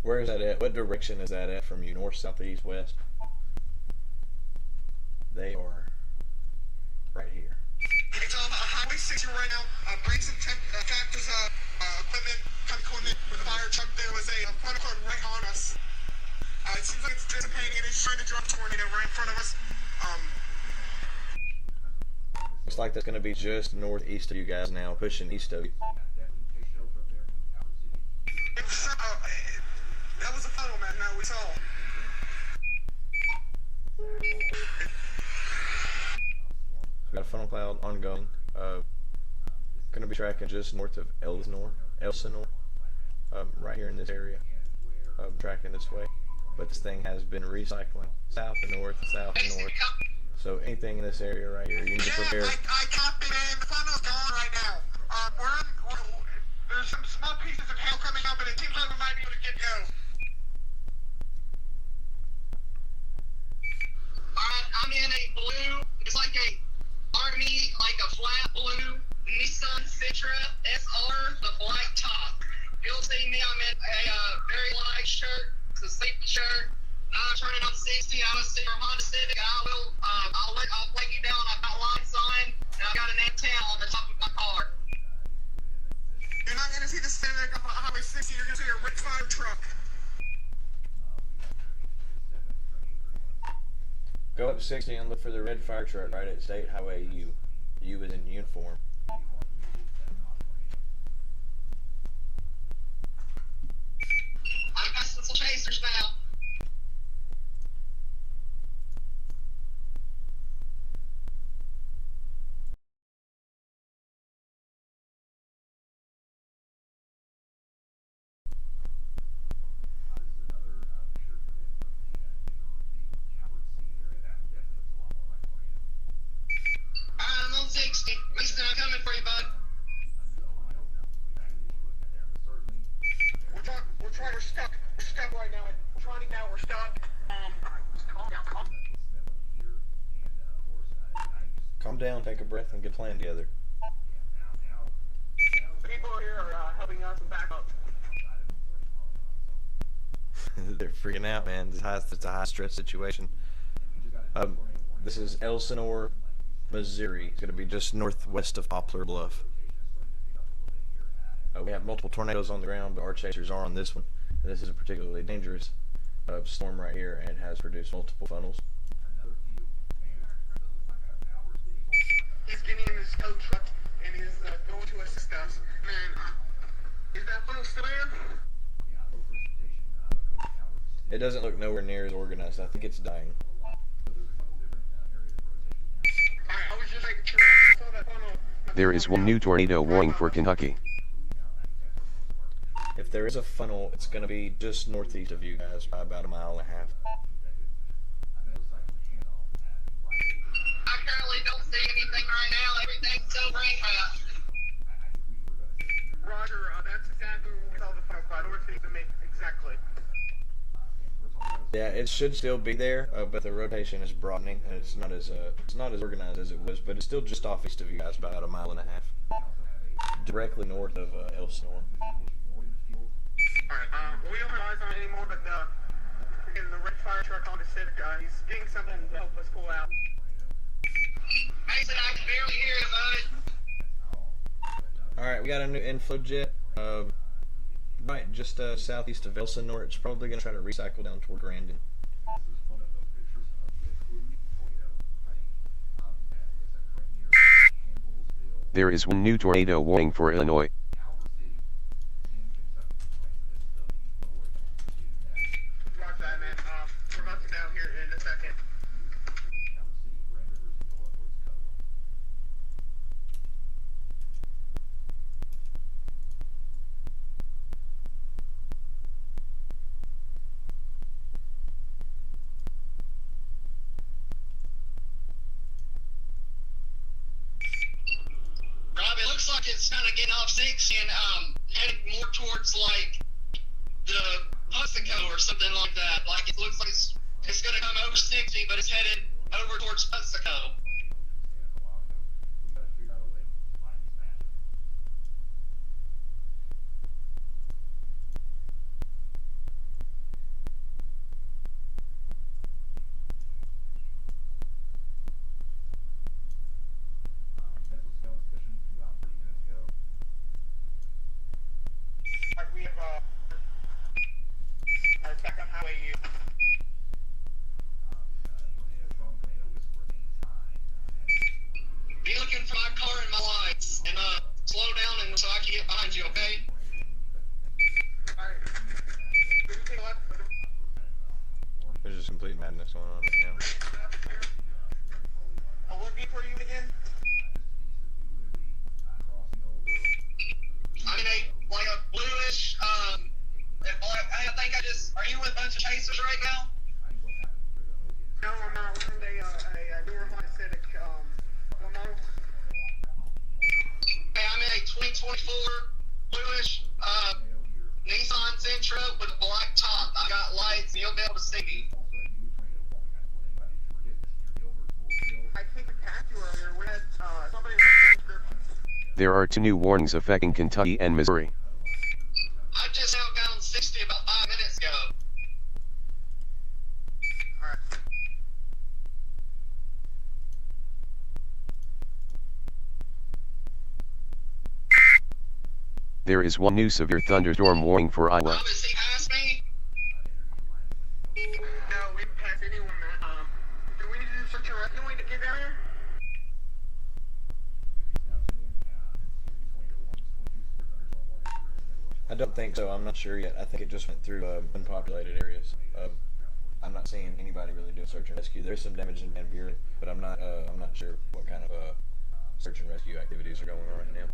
Where is that at? What direction is that at from you? North, south, east, west? They are right here. It's on Highway 60 right now. Brakes and tractors, equipment, coordinate with the fire truck. There was a final cloud right on us. It seems like it's dissipating and it's trying to drop a tornado right in front of us. Looks like that's going to be just northeast of you guys now, pushing east of you. That was the final, man. Now we saw. We got a funnel cloud ongoing. Going to be tracking just north of Elsinore, right here in this area. Tracking this way, but this thing has been recycling south and north, south and north. So anything in this area right here, you need to prepare. I copy, man. The funnel's gone right now. There's some small pieces of hail coming up, and it seems like we might be able to get go. Alright, I'm in a blue, it's like a army, like a flat blue Nissan Citra SR, the black top. You'll see me, I'm in a very light shirt, it's a safety shirt. I'm turning on 60, I was in a Honda Civic, I'll break you down, I've got lights on, and I've got an antenna on the top of my car. You're not going to see the Civic on Highway 60, you're going to see a red fire truck. Go up 60 and look for the red fire truck right at State Highway U. U is in uniform. I've got some chasers now. I'm on 60. Mason, I'm coming for you, bud. We're stuck. We're stuck right now. We're trying it now. We're stuck. Calm down. Calm calm down, take a breath, and get a plan together. People here are helping us back up. They're freaking out, man. It's a high stress situation. This is Elsinore, Missouri. It's going to be just northwest of Poplar Bluff. We have multiple tornadoes on the ground, but our chasers are on this one. And this is a particularly dangerous storm right here, and it has produced multiple funnels. He's getting in his tow truck and he's going to assist us. Man, is that funnel still in? It doesn't look nowhere near as organized. I think it's dying. Alright, I was just making sure I saw that funnel. There is one new tornado warning for Kentucky. If there is a funnel, it's going to be just northeast of you guys by about a mile and a half. I currently don't see anything right now. Everything's so rain out. Roger, that's exactly what we saw the funnel by northeast of me. Exactly. Yeah, it should still be there, but the rotation is broadening, and it's not as organized as it was, but it's still just off east of you guys by about a mile and a half, directly north of Elsinore. Alright, we don't have eyes on it anymore, but we're getting the red fire truck on the Civic. He's getting something to help us pull out. Mason, I can barely hear you, bud. Alright, we got a new inflow jet, right just southeast of Elsinore. It's probably going to try to recycle down toward Grandin. There is one new tornado warning for Illinois. Rock that, man. We're about to down here in a second. Rob, it looks like it's kind of getting off 6 and headed more towards like the Puxico or something like that. Like it looks like it's going to come over 60, but it's headed over towards Puxico. Alright, we have back on highway U. Be looking for my car and my lights, and slow down and so I can get behind you, okay? Alright. Everything left. There's just complete madness going on right now. What vehicle are you in again? I'm in a bluish, I think are you with a bunch of chasers right now? No, I'm not. We're in a newer Honda Civic, what model? Okay, I'm in a 2024 bluish, Nissan Sentra with a black top. I got lights and you'll be able to see me. I think we passed you earlier. We had somebody with a Sentra. There are two new warnings affecting Kentucky and Missouri. I just outbound 60 about 5 minutes ago. Alright. There is one new severe thunderstorm warning for Iowa. Rob, is he past me? No, we didn't pass anyone, man. Do we need to do search and rescue to get down here? I don't think so. I'm not sure yet. I think it just went through unpopulated areas. I'm not seeing anybody really doing search and rescue. There's some damage in Van Buren, but I'm not sure what kind of search and rescue activities are going on right now.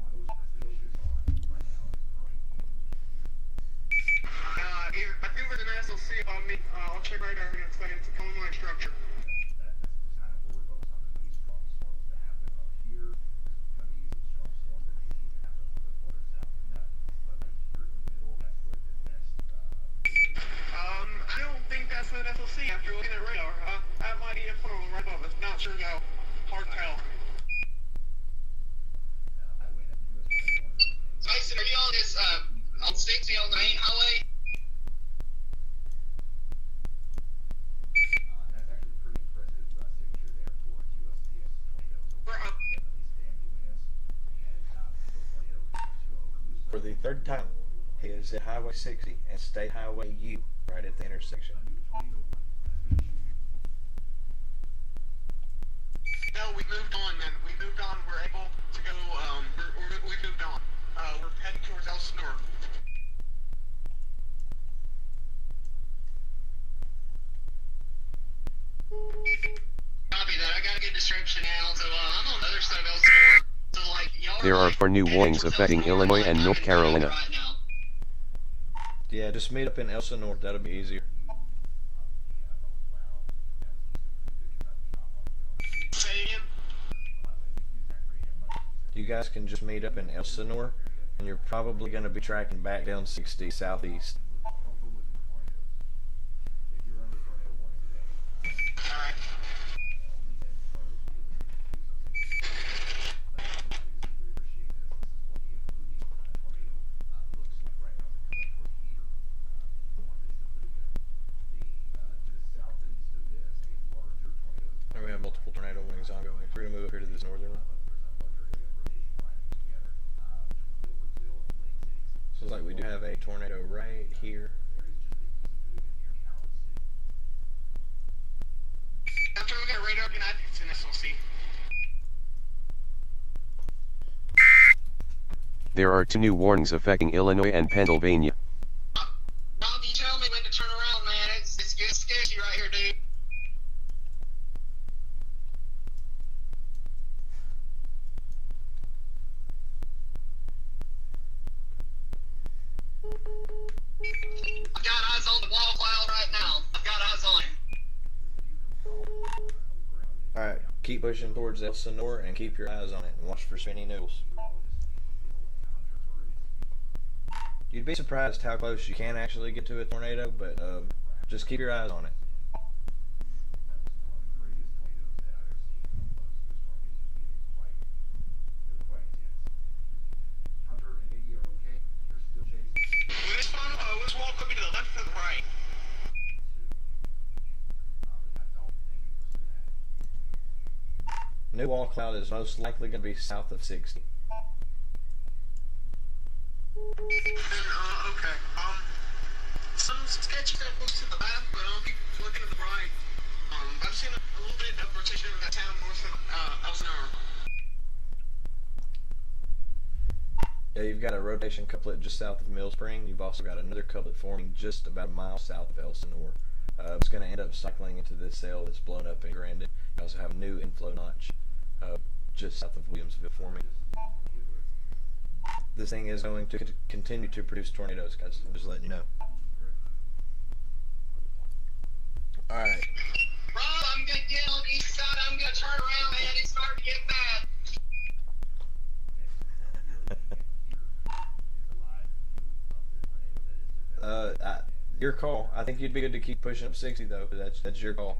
I think there's an SLC above me. I'll check right over here in a second. It's a cone line structure. I don't think that's an SLC after looking at radar. That might be a funnel right above us. Not sure though. Hard to tell. For the third time, he is at Highway 60 and State Highway U, right at the intersection. No, we moved on, man. We moved on. We're able to go. We moved on. We're heading towards Elsinore. Copy that. I got a good description now. So I'm on the other side of Elsinore. So like y'all. There are like, 4 new heading warnings towards affecting Elsinore, Illinois like, and I'm North in Carolina. Right now. Yeah, just meet up in Elsinore. That'll be easier. Say again. You guys can just meet up in Elsinore, and you're probably going to be tracking back down 60 southeast. Alright. We have multiple tornado warnings ongoing. We're going to move up here to this northern one. So it's like we do have a tornado right here. After we got radar, United States in SLC. There are 2 new warnings affecting Illinois and Pennsylvania. Bob, you tell me when to turn around, man. It's good sketchy right here, dude. I've got eyes on the wall cloud right now. I've got eyes on him. Alright, keep pushing towards Elsinore and keep your eyes on it and watch for spinny noodles. You'd be surprised how close you can actually get to a tornado, but just keep your eyes on it. Let's walk up to the left or the right. New wall cloud is most likely going to be south of 60. Okay. Some sketchy stuff looks to the left, but I'll keep looking to the right. I've seen a little bit of rotation in that town north of Elsinore. Yeah, you've got a rotation couplet just south of Mill Spring. You've also got another couplet forming just about a mile south of Elsinore. It's going to end up cycling into this cell that's blown up in Grandin. You also have a new inflow notch just south of Williamsville forming. This thing is going to continue to produce tornadoes, guys. I'm just letting you know. Alright. Rob, I'm gonna get on the east side. I'm gonna turn around, man. It's starting to get bad. Your call. I think you'd be good to keep pushing up 60 though. That's your call.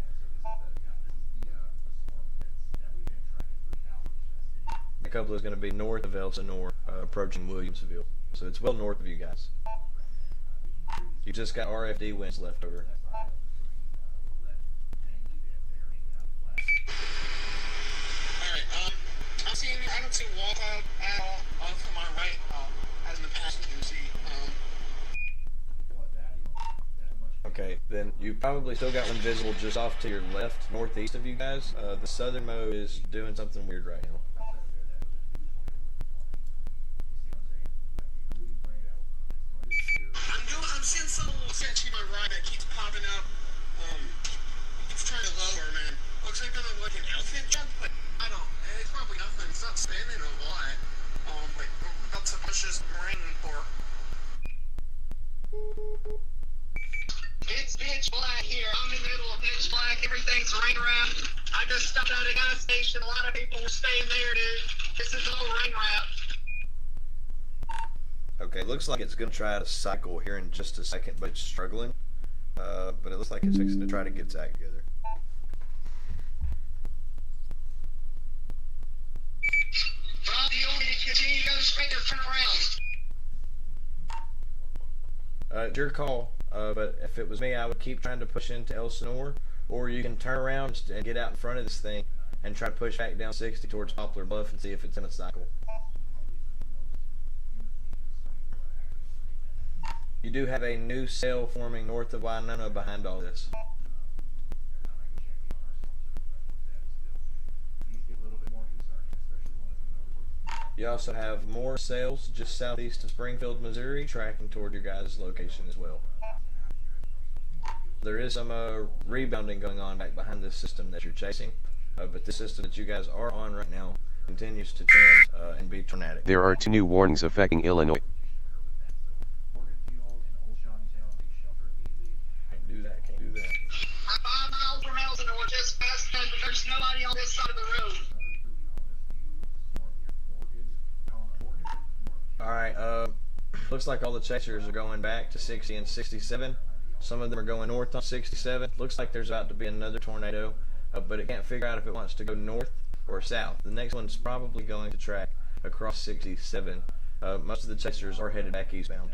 The couple is going to be north of Elsinore, approaching Williamsville. So it's well north of you guys. You just got RFD winds left over. Alright, I don't see wall cloud at all off to my right, as in the past you can see. Okay, then you probably still got one visible just off to your left, northeast of you guys. The southern mode is doing something weird right now. I'm seeing some little sketchy to my right that keeps popping up. It's trying to lower, man. Looks like another like an elephant jump, but I don't. It's probably nothing. It's not spinning or what. But we're about to push this rain for. It's pitch black here. I'm in the middle of pitch black. Everything's rain wrapped. I just stopped at a gas station. A lot of people were staying there, dude. This is all rain wrapped. Okay, looks like it's going to try to cycle here in just a second, but it's struggling. But it looks like it's fixing to try to get its act together. Rob, do you want me to continue to go straight or turn around? It's your call, but if it was me, I would keep trying to push into Elsinore, or you can turn around and get out in front of this thing and try to push back down 60 towards Poplar Bluff and see if it's in a cycle. You do have a new cell forming north of Winona behind all this. You also have more cells just southeast of Springfield, Missouri, tracking toward your guys' location as well. There is some rebounding going on back behind this system that you're chasing, but the system that you guys are on right now continues to turn and be tornadic. There are 2 new warnings affecting Illinois. Can't do that, can't do that. I'm 5 miles from Elsinore, just past that, but there's nobody on this side of the road. Alright, looks like all the chasers are going back to 60 and 67. Some of them are going north on 67. Looks like there's about to be another tornado, but it can't figure out if it wants to go north or south. The next one's probably going to track across 67. Most of the chasers are headed back eastbound.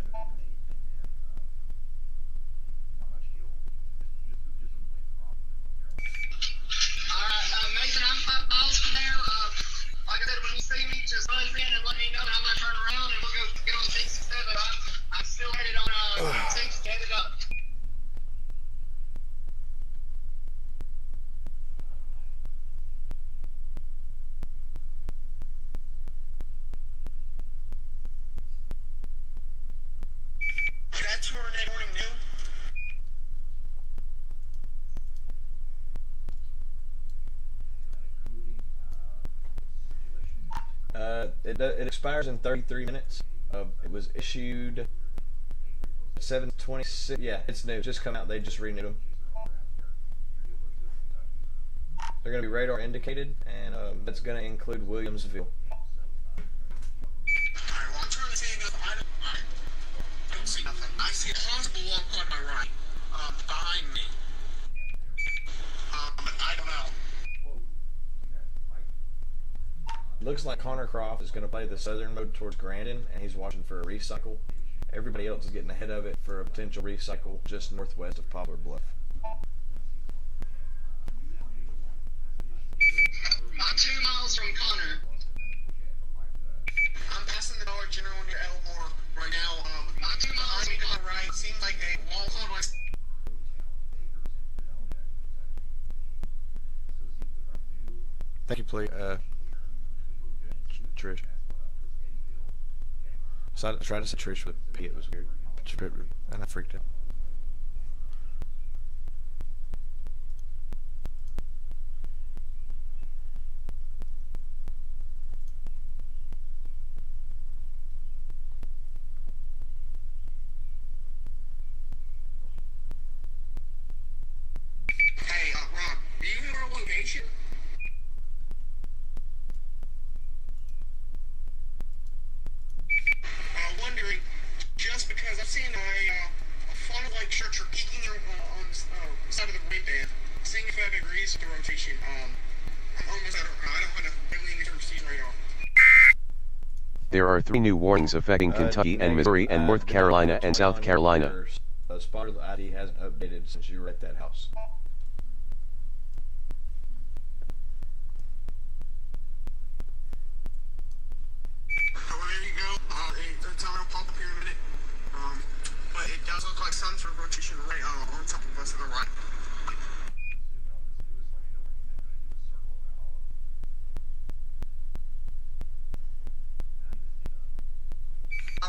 Mason, I'm 5 miles from there. Like I said, when you see me, just buzz in and let me know, and I'm gonna turn around and we'll go get on 67. I'm still headed on 6, headed up. That tornado warning new? It expires in 33 minutes. It was issued 7/26. Yeah, it's new. Just come out. They just renewed them. They're going to be radar indicated, and that's going to include Williamsville. Alright, well, I'm trying to see if I don't see nothing. I see a possible walk on my right, behind me. But I don't know. Looks like Connor Croft is going to play the southern mode towards Grandin, and he's watching for a recycle. Everybody else is getting ahead of it for a potential recycle just northwest of Poplar Bluff. I'm 2 miles from Connor. I'm passing the Dollar General near Elmore right now. Not 2 miles Behind me from to the right, seems like a wall on my... Thank you, please. Trish. So I tried to say Trish with P. It was weird, and I freaked out. Hey, Rob, do you know our location? Wondering, just because I've seen a funnel-like structure peeking on the side of the right band, seeing if that agrees with the rotation. I'm almost, I don't want to really intercede right off. There are 3 new warnings affecting Kentucky and Missouri and North Carolina and South Carolina. Spotter the ID hasn't updated since you were at that house. Well, there you go. The time will pop up here in a minute. But it does look like some sort of rotation right on top of us to the right.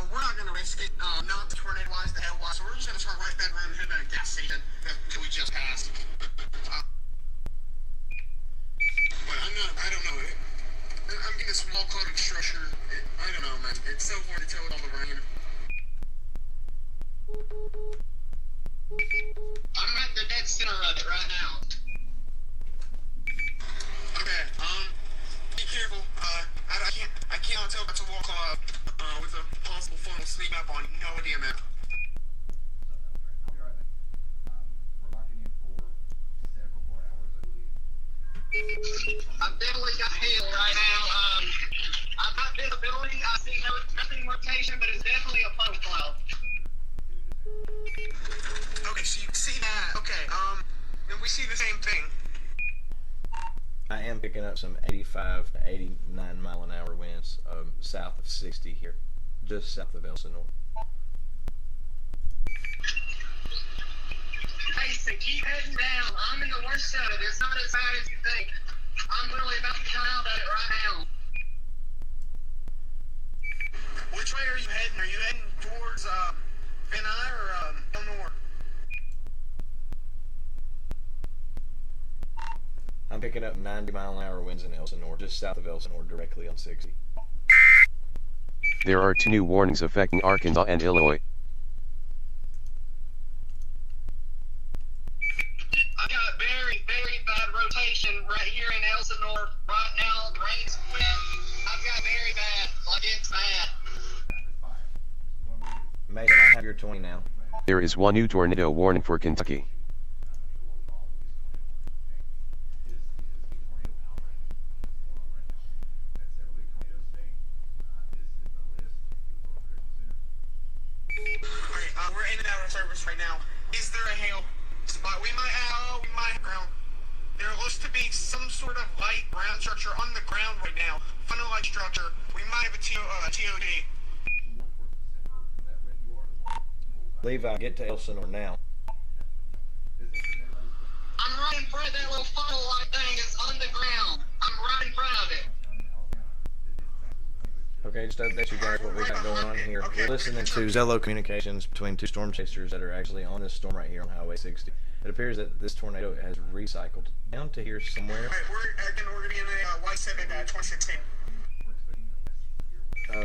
We're not going to risk it, not the tornado-wise, the hail-wise, so we're just going to turn right back around and head back to the gas station that we just passed. But I don't know. I'm getting this wall-clouded structure. I don't know, man. It's so hard to tell with all the rain. I'm at the dead center of it right now. Okay, be careful. I cannot tell if it's a wall cloud, with a possible funnel sneaking up on no idea, man. We're locking in for several more hours, I believe. I've definitely got hail right now. I've got visibility. I see nothing rotation, but it's definitely a funnel cloud. Okay, so you see that. Okay, and we see the same thing. I am picking up some 85 to 89 mile an hour winds south of 60 here, just south of Elsinore. They keep heading down. I'm in the worst of it. It's not as bad as you think. I'm literally about to come out at it right now. Which way are you heading? Are you heading towards Van Nuys or Elmore? I'm picking up 90-mile-an-hour winds in Elsinore, just south of Elsinore, directly on 60. There are 2 new warnings affecting Arkansas and Illinois. I got very, very bad rotation right here in Elsinore right now. The rain's quit. I've got very bad. Like, it's bad. Mason, I have your 20 now. There is 1 new tornado warning for Kentucky. Alright, we're in and out of service right now. Is there a hail spot? We might have ground. There looks to be some sort of light ground structure on the ground right now. Funnel light structure. We might have a TOD. Levi, get to Elsinore now. I'm right in front of that little funnel light thing. It's on the ground. I'm right in front of it. Okay, just to update you guys what we got going on here. We're listening to Zello communications between 2 storm chasers that are actually on this storm right here on Highway 60. It appears that this tornado has recycled down to here somewhere. Alright, we're gonna be in a white Civic 2016.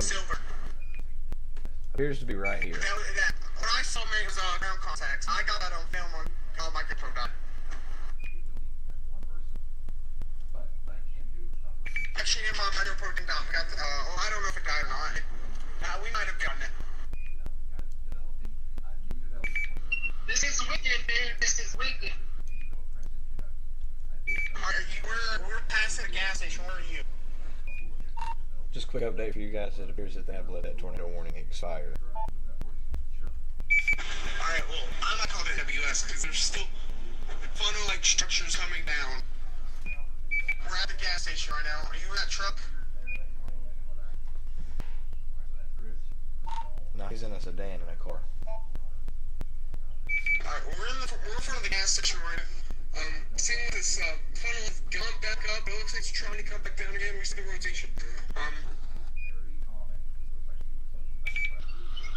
Silver. Appears to be right here. What I saw, man, was ground contacts. I got that on film on my GoPro doc. Actually, in my GoPro doc, I don't know if it died or not. We might have gotten it. This is wicked, dude. This is wicked. We're passing the gas station. Where are you? Just a quick update for you guys. It appears that they have let that tornado warning expire. Alright, well, I'm not calling it WS because there's still funnel-like structures coming down. We're at the gas station right now. Are you in that truck? No, he's in a sedan in a car. Alright, well, we're in front of the gas station right now. Seeing this funnel has gone back up. It looks like it's trying to come back down again. We see the rotation.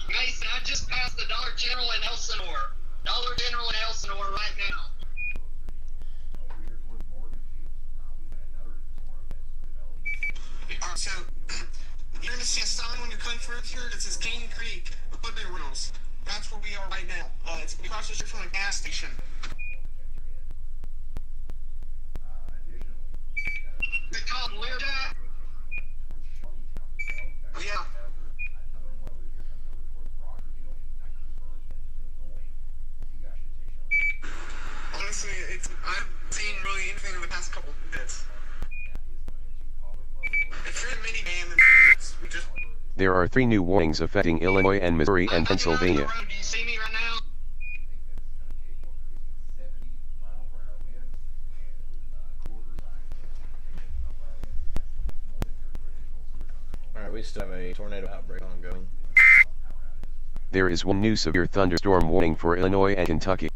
Mason, I just passed the Dollar General in Elsinore. Dollar General in Elsinore right now. So, you're going to see a sign when you're coming through here that says Cane Creek, Woodbury Reynolds. That's where we are right now. It's across the street from a gas station. Is it called Learjet? Yeah. Honestly, I haven't seen really anything in the past couple of minutes. If you're in a minivan, then we just... There are 3 new warnings affecting Illinois and Missouri and Pennsylvania. Do you see me right now? Alright, we still have a tornado outbreak ongoing. There is 1 new severe thunderstorm warning for Illinois and Kentucky.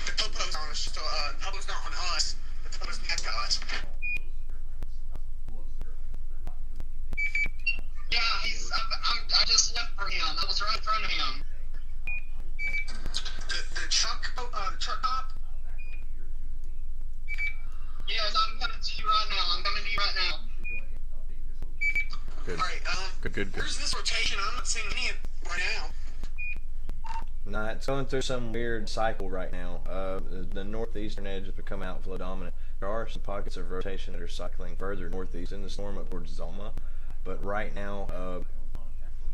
The topo's on us, so topo's not on us. The topo's next to us. Yeah, I just left for him. I was right in front of him. The truck top? Yes, I'm coming to you right now. I'm coming to you right now. Good. Alright, Good. where's this rotation? I'm not seeing any right now. Nah, it's going through some weird cycle right now. The northeastern edge has become outflow dominant. There are some pockets of rotation that are cycling further northeast in the storm up towards Zoma. But right now,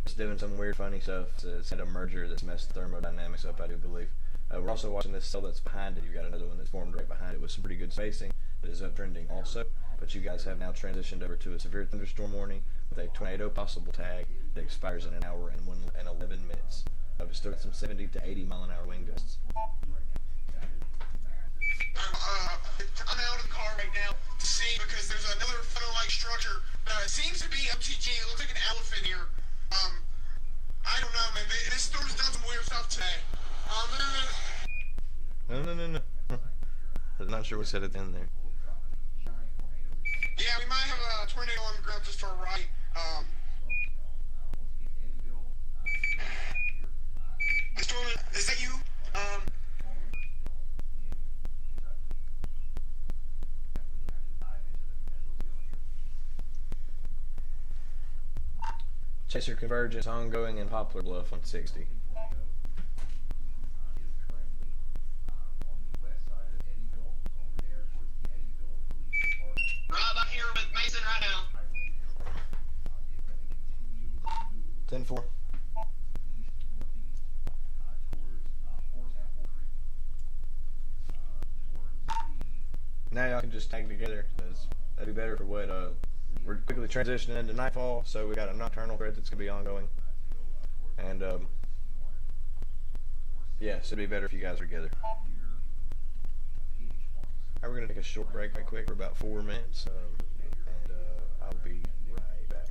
it's doing some weird funny stuff. It's had a merger that's messed thermodynamics up, I do believe. We're also watching this cell that's behind it. You've got another one that's formed right behind it with some pretty good spacing that is uptrending also. But you guys have now transitioned over to a severe thunderstorm warning with a tornado possible tag that expires in an hour and 11 minutes. We've still got some 70 to 80 mile an hour wind gusts. I'm out of the car right now to see because there's another funnel-like structure. It seems to be OTG. It looks like an elephant here. I don't know, man. This storm's done some weird stuff today. sure what said at the end there. Yeah, we might have a tornado on the ground just to our right. The storm, is that you? Chaser convergence ongoing in Poplar Bluff on 60. Rob, I'm here with Mason right now. 10-4. Now y'all can just tag together. That'd be better for what we're quickly transitioning into nightfall, so we got a nocturnal threat that's gonna be ongoing. And yeah, so it'd be better if you guys are together. Alright, we're gonna take a short break right quick for about 4 minutes, and I'll be right back.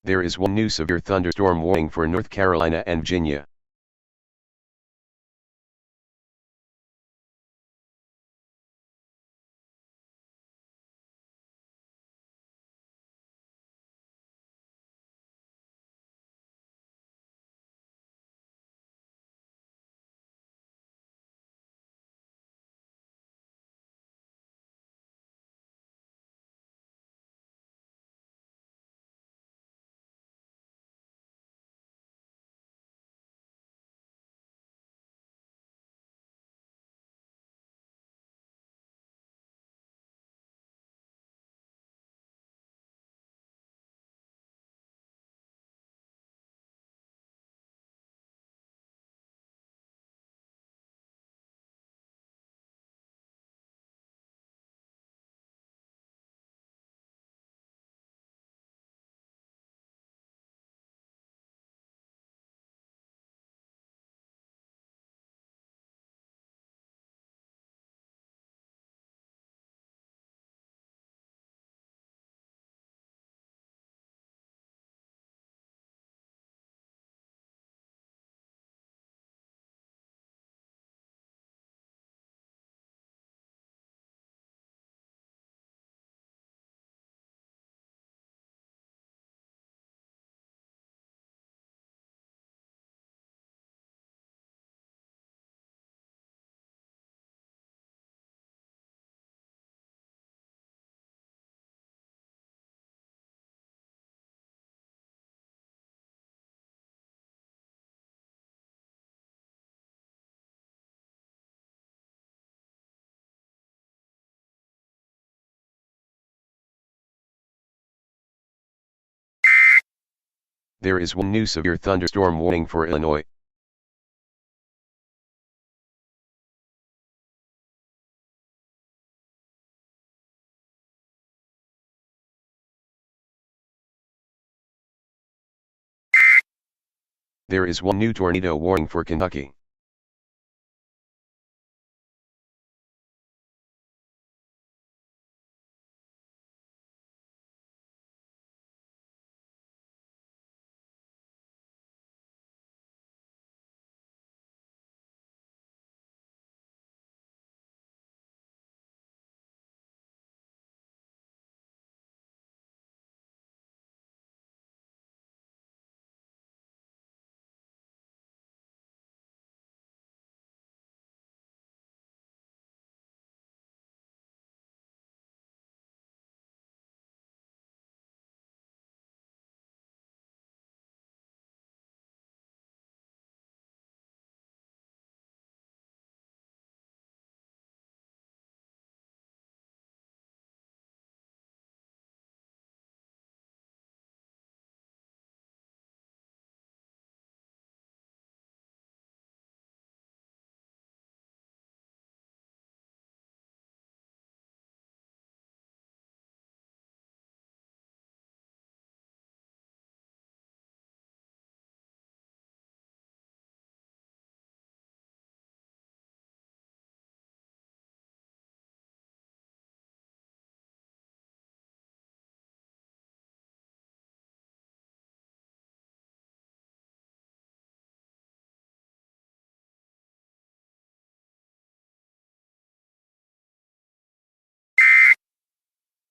There is one new severe thunderstorm warning for North Carolina and Virginia. There is one new severe thunderstorm warning for Illinois. There is one new tornado warning for Kentucky.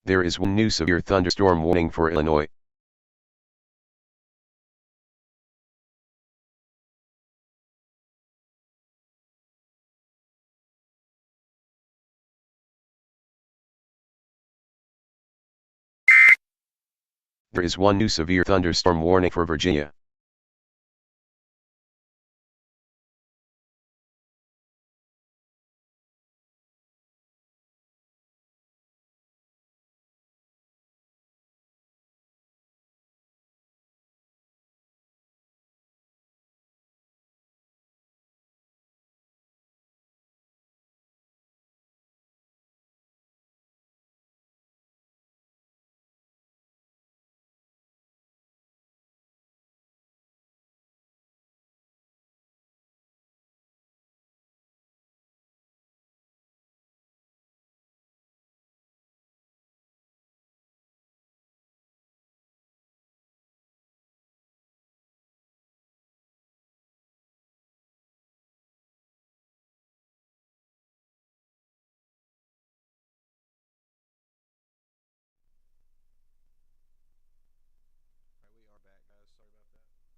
There is one new severe thunderstorm warning for Illinois. There is one new severe thunderstorm warning for Virginia. Alright, we are back, guys. Sorry about that.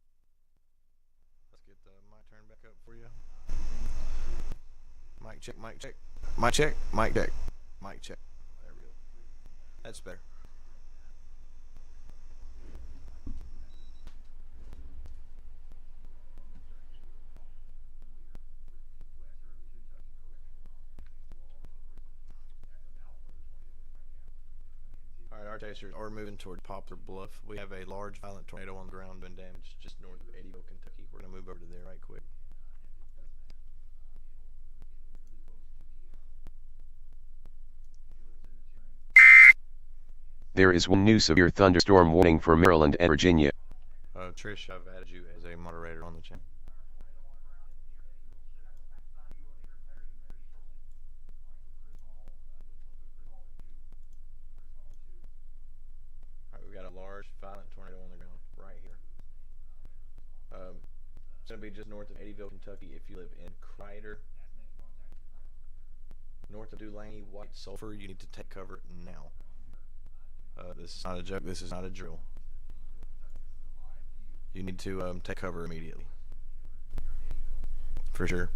Let's get my turn back up for you. Mic check, mic check. Mic check, mic check. Mic check. There we go. That's better. Alright, our chasers are moving toward Poplar Bluff. We have a large violent tornado on the ground and damage just north of Eddyville, Kentucky. We're going to move over to there right quick. There is one new severe thunderstorm warning for Maryland and Virginia. Trish, I've added you as a moderator on the channel. Alright, we've got a large violent tornado on the ground right here. It's going to be just north of Eddyville, Kentucky if you live in Crider. North of Dulaney, White Sulphur, you need to take cover now. This is not a joke, this is not a drill. You need to take cover immediately. For sure.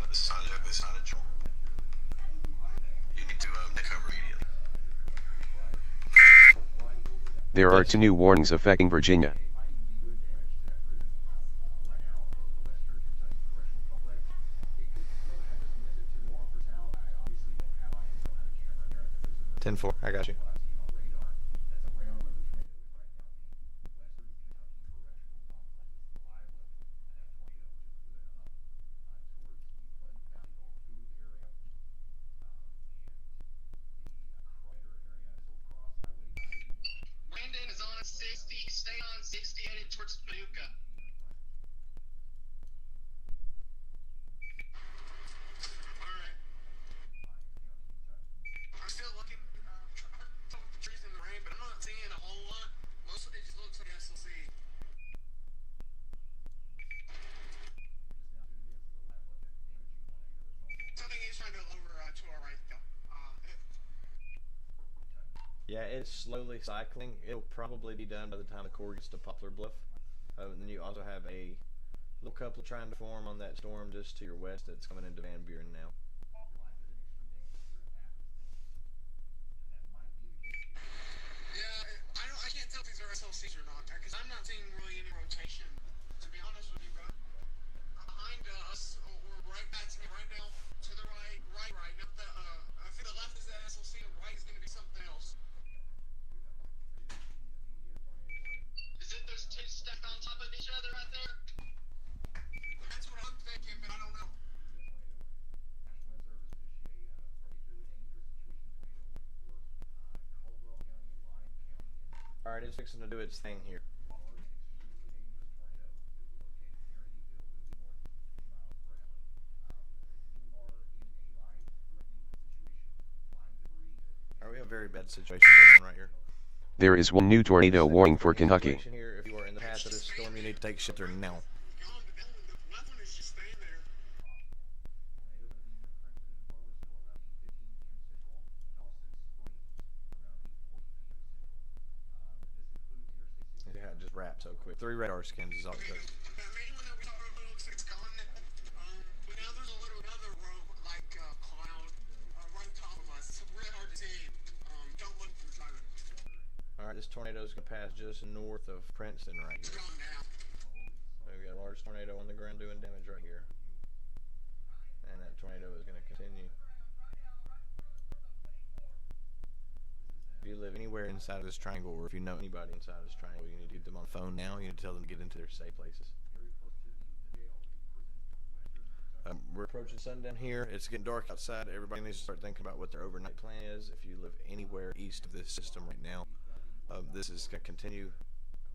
This is not a joke, this is not a drill. You need to take cover immediately. There are two new warnings affecting Virginia. Ten-4, I got you. Brandon is on 60. Stay on 60, headed towards Paducah. Alright. I'm still looking. Trees in the rain, but I'm not seeing a whole lot. Most of it just looks like SLC. Something is trying to over to our right, though. Yeah, it's slowly cycling. It'll probably be done by the time the core gets to Poplar Bluff. And then you also have a little couple trying to form on that storm just to your west that's coming into Van Buren now. Yeah, I can't tell if these are SLCs or not, because I'm not seeing really any rotation, to be honest with you, bro. Behind us, or right back to me right now, to the right. Not the, I think the left is the SLC, the right is going to be something else. Is it those two stacked on top of each other right there? That's what I'm thinking, but I don't know. Alright, it's fixing to do its thing here. Alright, we have a very bad situation going on right here. There is one new tornado warning for Kentucky. Here, if you are in the path of this storm, you need to take shelter now. Gone, but the weapon is just staying there. Yeah, it just wrapped so quick. 3 radar skins is all it took. That main one that we talked about looks like it's gone. But now there's a little another row, like cloud, right on top of us. It's really hard to see. Don't look from the side. Alright, this tornado is going to pass just north of Princeton right It's here. gone now. We've got a large tornado on the ground doing damage right here. And that tornado is going to continue. If you live anywhere inside of this triangle, or if you know anybody inside of this triangle, you need to get them on the phone now. You need to tell them to get into their safe places. We're approaching sundown here. It's getting dark outside. Everybody needs to start thinking about what their overnight plan is. If you live anywhere east of this system right now, this is going to continue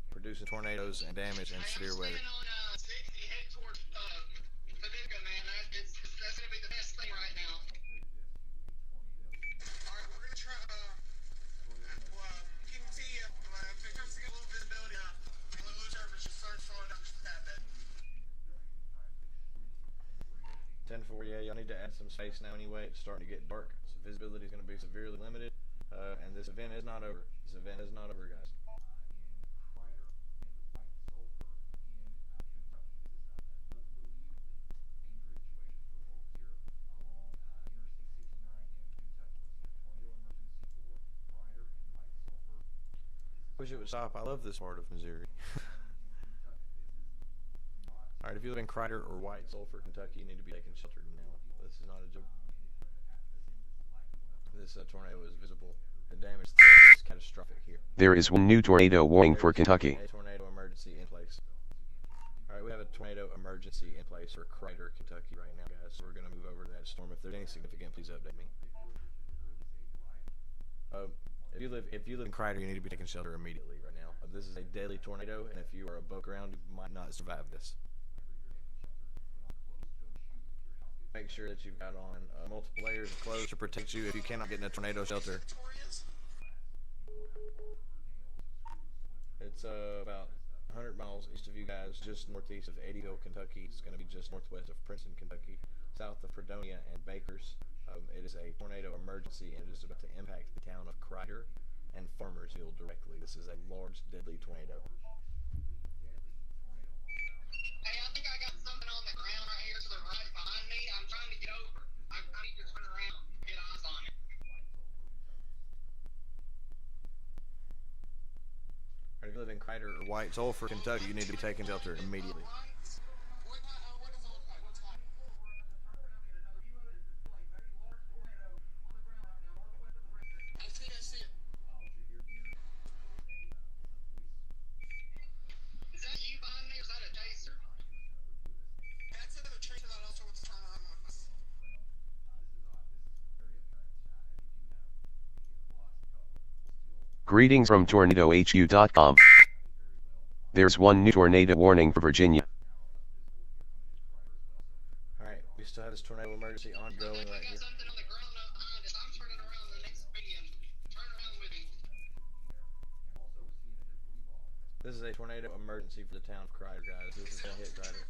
producing tornadoes and damage and severe weather. On Dixie, head towards Paducah, man. That's gonna be the best thing right now. Alright, we're gonna try, you can see, if it comes to get a little visibility, we'll lose our vision, start slowing down just a tad bit. 10-4, yeah, y'all need to add some space now anyway. It's starting to get dark, so visibility is going to be severely limited. And this event is not over. This event is not over, guys. Wish it would stop. I love this part of Missouri. Alright, if you live in Crider or White Sulphur, Kentucky, you need to be taking shelter now. This is not a joke. This tornado is visible. The damage is catastrophic here. There is one new tornado warning for Kentucky. A tornado emergency in place. Alright, we have a tornado emergency in place for Crider, Kentucky right now, guys. So we're going to move over to that storm. If there's any significant, please update me. If you live in Crider, you need to be taking shelter immediately right now. This is a deadly tornado, and if you are above ground, you might not survive this. Make sure that you've got on multiple layers of clothes to protect you if you cannot get in a tornado shelter. It's about 100 miles east of you guys, just northeast of Eddyville, Kentucky. It's going to be just northwest of Princeton, Kentucky, south of Fredonia and Bakers. It is a tornado emergency, and it is about to impact the town of Crider and Farmersville directly. This is a large, deadly tornado. Hey, I think I got something on the ground right here to the right behind me. I'm trying to get over. I need to turn around and get eyes on it. If you live in Crider or White Sulphur, Kentucky, you need to be taking shelter immediately. Is that you behind me or is that a chaser? That's another tracer that also wants to turn around with us. Greetings from TornadoHQ.com. There's one new tornado warning for Virginia. Alright, we still have this tornado emergency ongoing I right got here. something on the ground up behind us. I'm turning around the next medium. Turn around with me. This is a tornado emergency for the town of Crider, guys. This is going to hit Crider.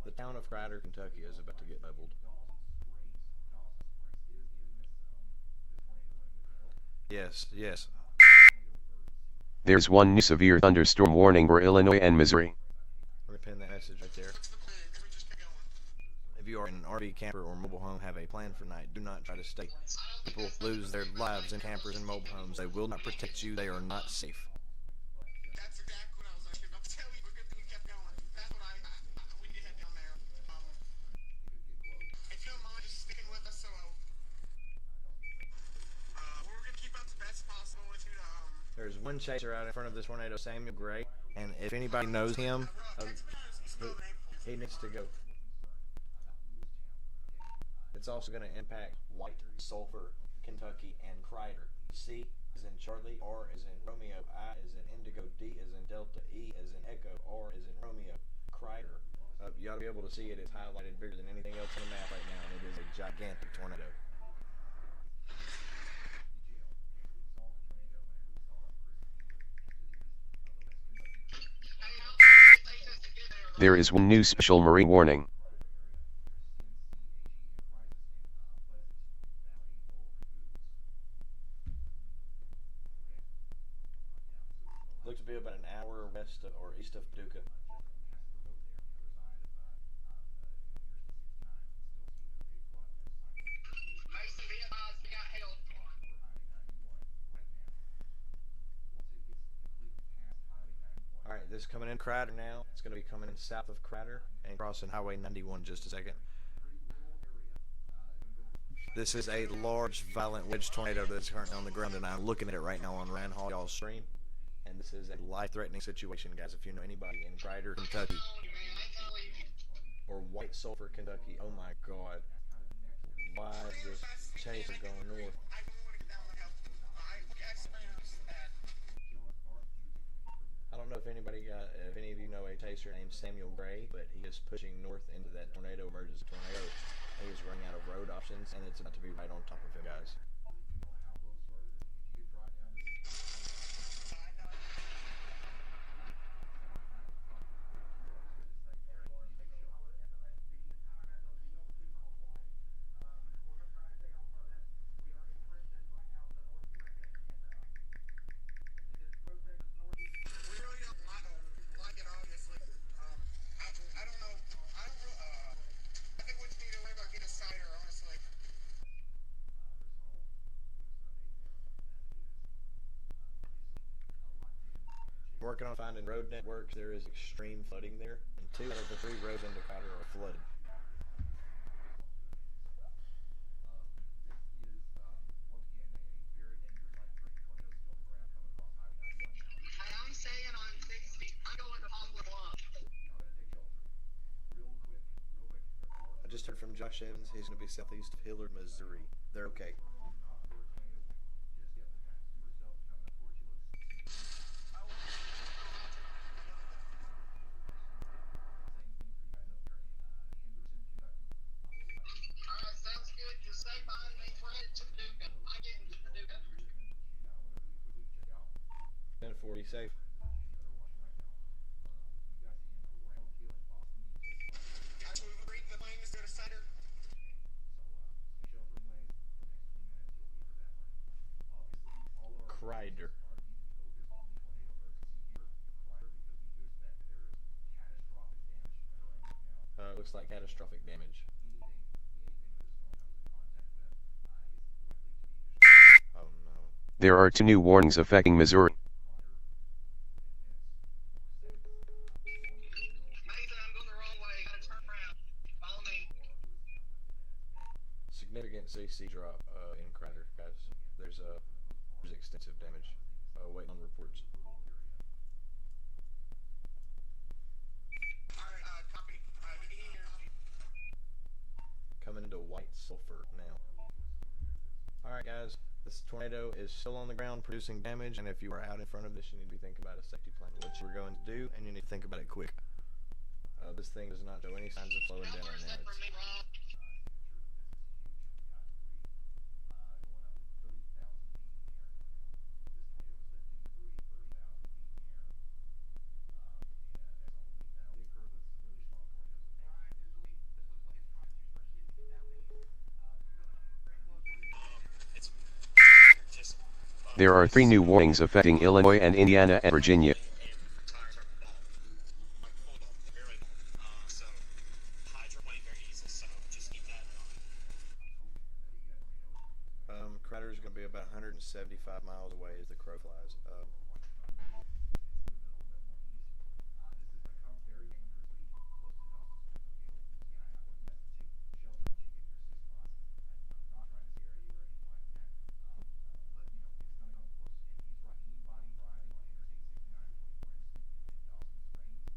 The town of Crider, Kentucky is about to get leveled. Yes, yes. There's one new severe thunderstorm warning for Illinois and Missouri. We're going to pin that message right there. What's the plan? Can we just get going? If you are in an RV camper or mobile home, have a plan for night. Do not try to stay. People lose their lives in campers and mobile homes. They will not protect you. They are not safe. That's exactly what I was actually about to tell you, but good thing you kept going. That's what we need to head down there. If you don't mind just sticking with us, so we're gonna keep up the best possible with you. There's one chaser out in front of this tornado, Samuel Gray, and if anybody knows him, he needs to go. It's also going to impact White Sulphur, Kentucky, and Crider. C is in Charlie, R is in Romeo, I is in Indigo, D is in Delta, E is in Echo, R is in Romeo, Crider. You ought to be able to see it. It's highlighted bigger than anything else on the map right now, and it is a gigantic tornado. There is one new special marine warning. Looks to be about an hour west of, or east of Paducah. Mason, be advised, we got help. Alright, this is coming in Crater now. It's going to be coming in south of Crater and crossing Highway 91 in just a second. This is a large, violent wedge tornado that's currently on the ground, and I'm looking at it right now on Rand Hall, y'all's stream. And this is a life-threatening situation, guys. If you know anybody in Crater, Kentucky, or White Sulphur, Kentucky, oh my God. Why is this chaser going north? I don't know if any of you know a chaser named Samuel Gray, but he is pushing north into that tornado, emergency tornado. And he's running out of road options, and it's about to be right on top of him, guys. Working on finding road networks. There is extreme flooding there, and 2 out of the 3 roads into Crater are flooded. I'm staying on Dixie. I'm going to Hollywood Lawn. I just heard from Josh Evans. He's going to be southeast of Hillard, Missouri. They're okay. Be safe. Crater. Looks like catastrophic damage. Oh no. There are 2 new warnings affecting Missouri. Significant CC drop in Crater, guys. There's extensive damage. Waiting on reports. Coming into White Sulphur now. Alright guys, this tornado is still on the ground producing damage, and if you are out in front of this, you need to be thinking about a safety plan, what you're going to do, and you need to think about it quick. This thing does not show any signs of slowing down right now. There are 3 new warnings affecting Illinois and Indiana and Virginia. Crater is going to be about 175 miles away as the crow flies.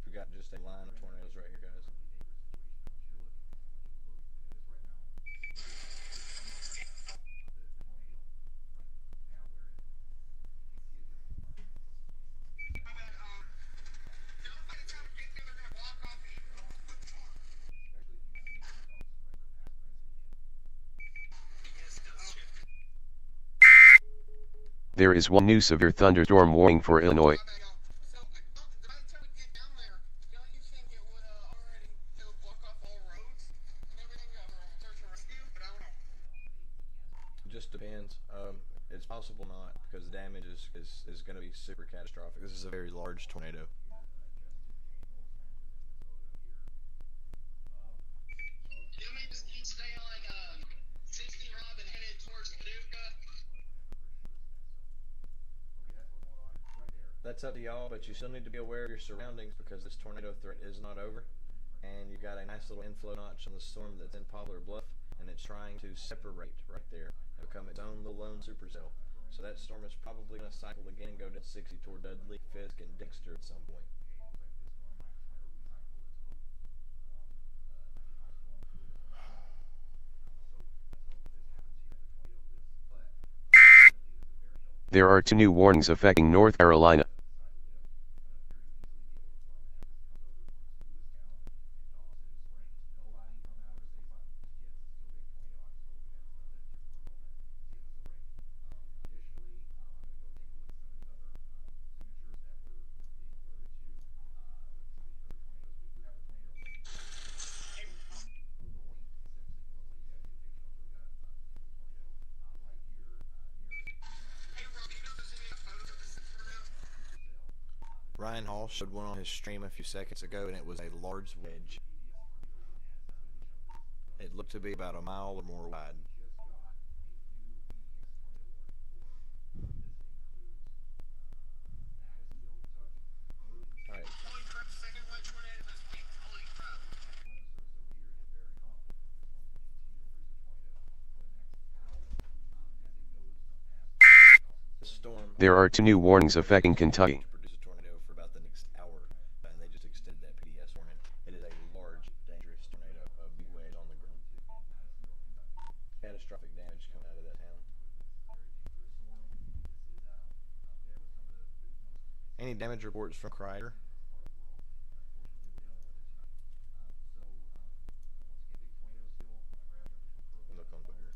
We got just a line of tornadoes right here, guys. There is one new severe thunderstorm warning for Illinois. It's possible not, because the damage is going to be super catastrophic. This is a very large tornado. You may just keep stay on 60 Rob and headed towards Paducah. That's up to y'all, but you still need to be aware of your surroundings because this tornado threat is not over. And you've got a nice little inflow notch on the storm that's in Poplar Bluff, and it's trying to separate right there and become its own little lone supercell. So that storm is probably going to cycle again and go to 60 toward Dudley, Fisk, and Dexter at some point. There are 2 new warnings affecting North Carolina. Ryan Hall showed one on his stream a few seconds ago, and it was a large wedge. It looked to be about a mile or more wide. All right. There are 2 new warnings affecting Kentucky. Produce a tornado for about the next hour, and they just extended that PDS warning. It is a large, dangerous tornado, a big wedge on the ground. Catastrophic damage coming out of that town. Any damage reports from Crider? Look on Twitter.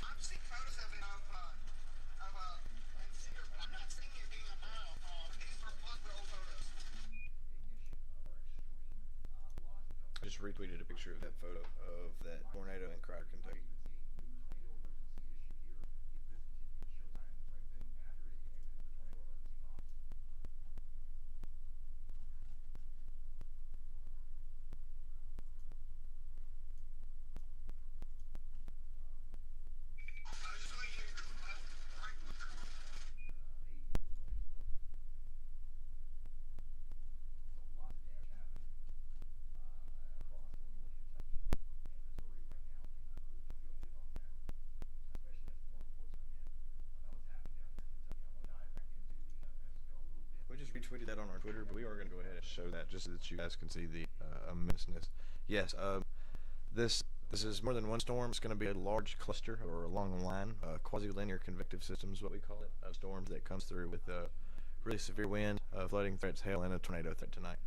I've seen photos of it in Cedar, but I'm not seeing it being a mile. These are old photos. I just retweeted a picture of that photo of that tornado in Crider, Kentucky. We just retweeted that on our Twitter, but we are going to go ahead and show that just so that you guys can see the immenseness. Yes, this is more than one storm. It's going to be a large cluster or a long line, quasi-linear convective system is what we call it, of storms that comes through with really severe wind, flooding threats, hail, and a tornado threat tonight.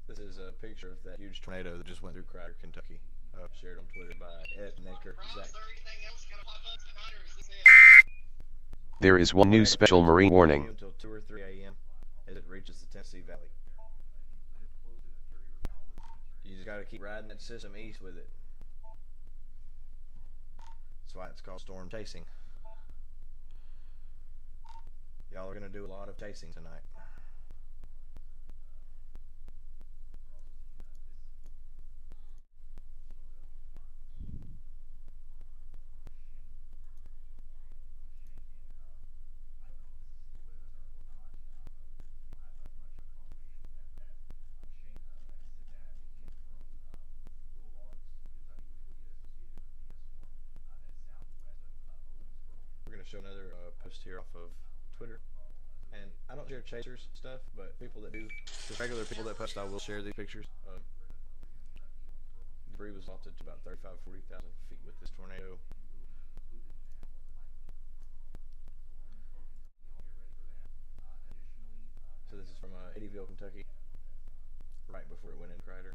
This is a picture of that huge tornado that just went through Crider, Kentucky. Shared on Twitter by Ed Necker. Zach. There is one new special marine warning. Until 2 or 3 a.m. as it reaches the Tennessee Valley. You just got to keep riding that system east with it. That's why it's called storm chasing. Y'all are going to do a lot of chasing tonight. Show another post here off of Twitter, and I don't share chasers stuff, but people that do, the regular people that post, I will share these pictures. Debris was lofted to about 40,000 feet with this tornado. So this is from Eddyville, Kentucky, right before it went in Crider.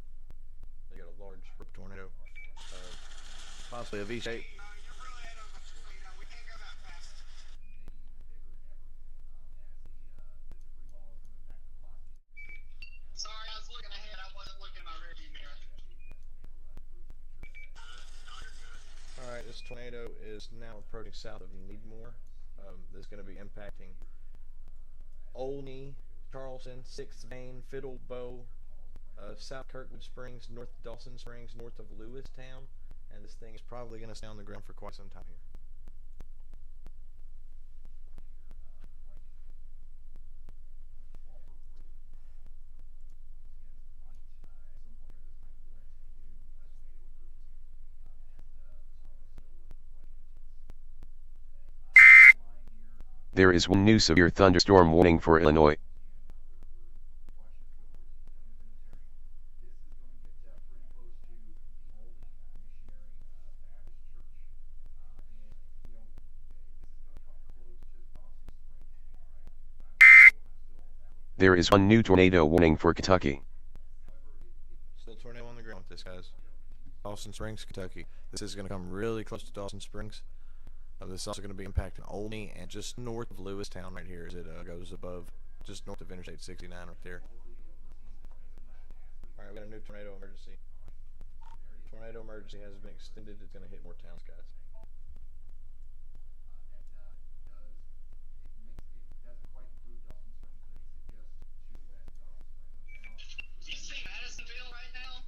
They got a large tornado, possibly a V shape. this tornado is now approaching south of Needmore. This is going to be impacting Olney, Charleston, 6th Main, Fiddle Bow, South Kirkwood Springs, North Dawson Springs, north of Lewistown, and this thing is probably going to stay on the ground for quite some time here. There is one new severe thunderstorm warning for Illinois. There is one new tornado warning for Kentucky. Still tornado on the ground with this, guys. Dawson Springs, Kentucky. This is going to come really close to Dawson Springs. This is also going to be impacting Olney and just north of Lewistown right here as it goes above, just north of Interstate 69 right there. Alright, we got a new tornado emergency. Tornado emergency has been extended. It's going to hit more towns, guys. Do you see Madisonville right now?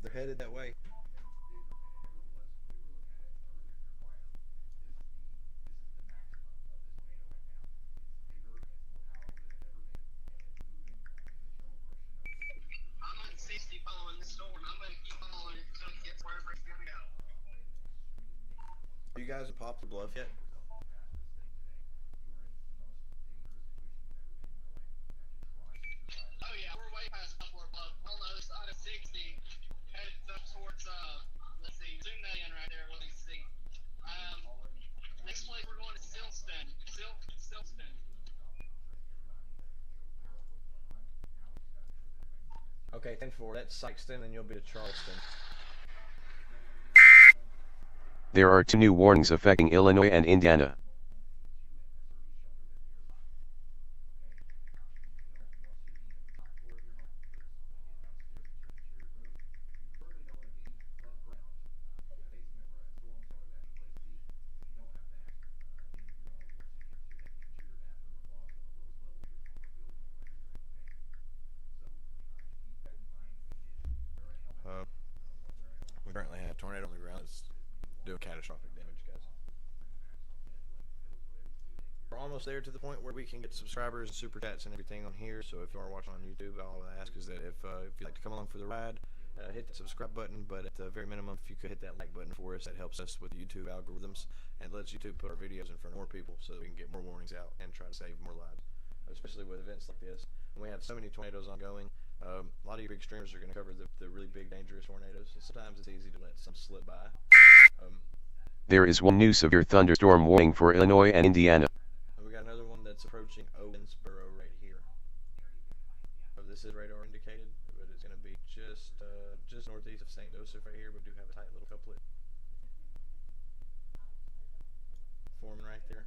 They're headed that way. I'm on 60 following the storm. I'm going to keep following it until it gets wherever it's going to go. You guys have popped the bluff yet? Oh yeah, we're way past Buffalo Bluff. We're on the other side of 60, headed up towards, let's see, zoom that in right there, what do you see? Next place we're going to Silston. Silston. Okay, 10-4. That's Sykeston, and you'll be to Charleston. There are two new warnings affecting Illinois and Indiana. We currently have a tornado on the ground that's doing catastrophic damage, guys. We're almost there to the point where we can get subscribers and super chats and everything on here. So if you are watching on YouTube, all I ask is that if you'd like to come along for the ride, hit the subscribe button. But at the very minimum, if you could hit that like button for us, that helps us with YouTube algorithms and lets YouTube put our videos in front of more people so that we can get more warnings out and try to save more lives, especially with events like this. And we have so many tornadoes ongoing. A lot of you big streamers are going to cover the really big, dangerous tornadoes. So sometimes it's easy to let some slip by. There is one new severe thunderstorm warning for Illinois and Indiana. We got another one that's approaching Owensboro right here. This is radar indicated, but it's going to be just northeast of St. Joseph right here. But we do have a tight little couplet forming right there.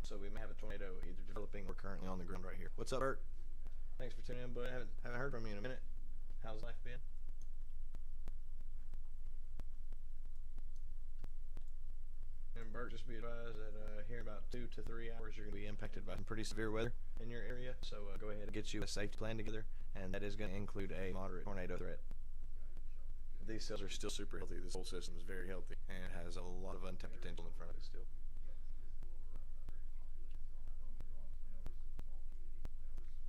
So we may have a tornado either developing or currently on the ground right here. What's up, Bert? Thanks for tuning in, but I haven't heard from you in a minute. How's life been? And Bert, just be advised that here in about 2 to 3 hours, you're going to be impacted by some pretty severe weather in your area. So go ahead and get you a safety plan together, and that is going to include a moderate tornado threat. These cells are still super healthy. This whole system is very healthy and has a lot of untapped potential in front of it still.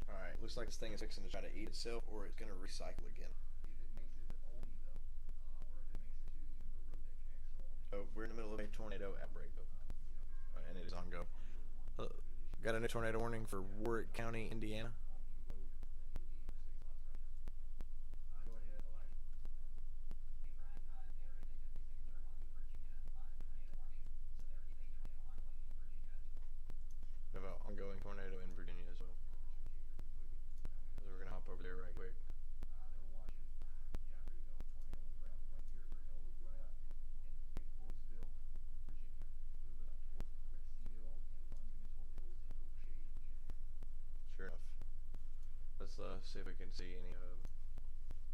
Alright, looks like this thing is fixing to try to eat itself, or it's going to recycle again. Oh, we're in the middle of a tornado outbreak, though, and it is ongoing. Got a new tornado warning for Warwick County, Indiana. We have an ongoing tornado in Virginia as well. So we're going to hop over there right quick. see if we can see any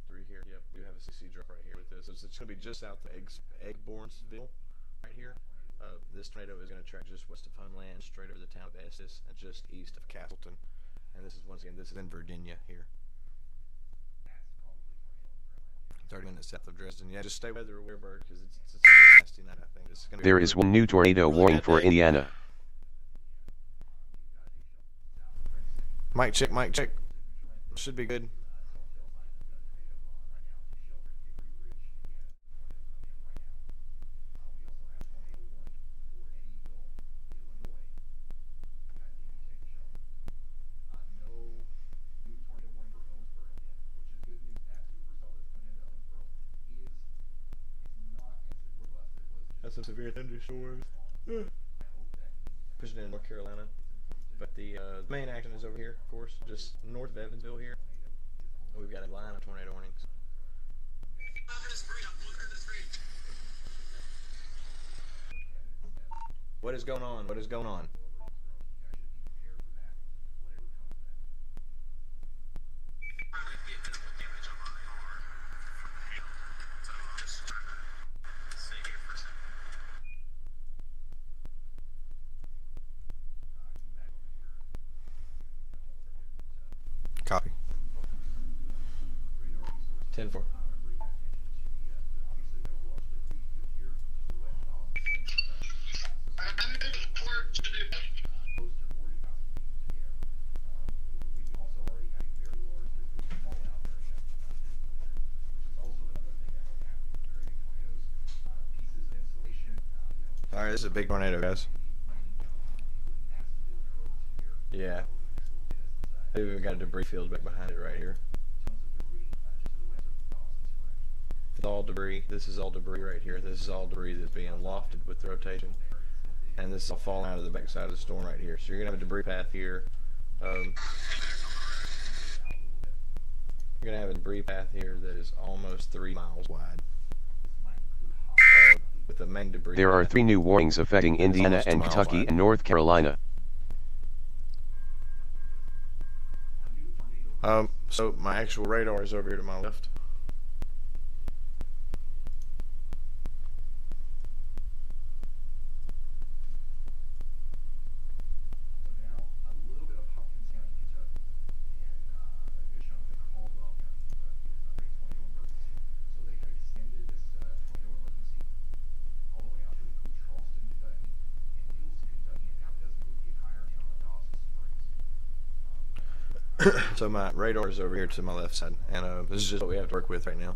through here. Yep, we do have a CC drop right here with this. It's going to be just south of Eggbornsville right here. This tornado is going to track just west of Homeland, straight over the town of Estes, and just east of Castleton. And this is, once again, this is in Virginia here. 30 minutes south of Dresden. Yeah, just stay weather aware, Bird, because it's going to be a nasty night, I think. This is gonna be There is one new tornado really warning bad for day. Indiana. Mic check, mic check. Should be good. That's some severe thunderstorms. Pushing in North Carolina. But the main action is over here, of course, just north of Evansville here. We've got a line of tornado warnings. What is going on? What is going on? Copy. 10-4. Alright, this is a big tornado, guys. Yeah. We've even got a debris field back behind it right here. It's all debris. This is all debris right here. This is all debris that's being lofted with the rotation. And this is all falling out of the backside of the storm right here. So you're going to have a debris path here. You're going to have a debris path here that is almost 3 miles wide. With the main debris There are path. 3 new warnings affecting Indiana almost 2 and miles Kentucky wide. and North Carolina. So my actual radar is over here to my left. So my radar is over here to my left side, and this is just what we have to work with right now.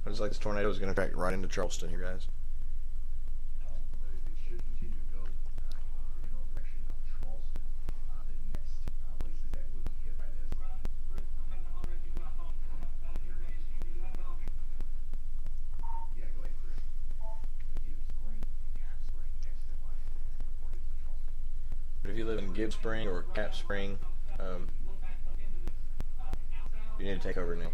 Looks like this tornado is going to track right into Charleston, you guys. But if you live in Gibb Spring or Cap Spring, you need to take over now.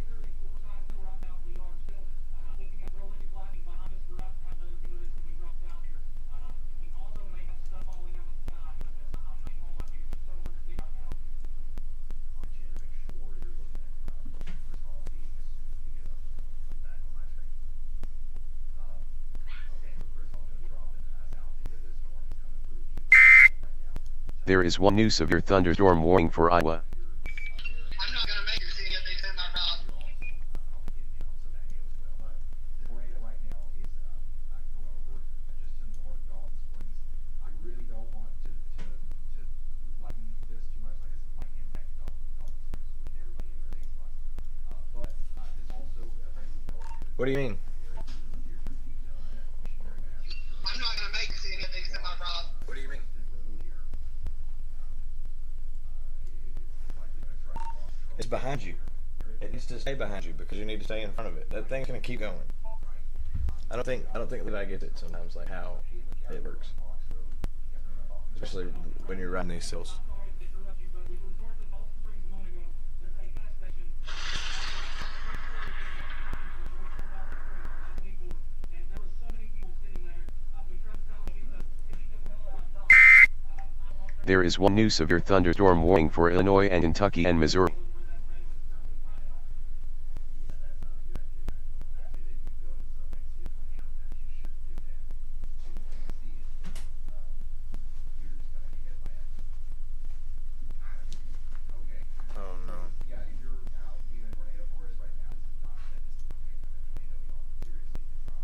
There is one new severe thunderstorm warning for Iowa. I'm not gonna make it see if they send my route. What do you mean? I'm not gonna make it see if they send my route. What do you mean? It's behind you. it needs to stay behind you because you need to stay in front of it. That thing's gonna keep going. I don't think Levi gets it sometimes, like how it works, especially when you're riding these hills. There is one new severe thunderstorm warning for Illinois and Kentucky and Missouri. Oh no. Yeah, if you're out being in a tornado forest right now, this is not that this is not taking a tornado, y'all. Seriously, it's not.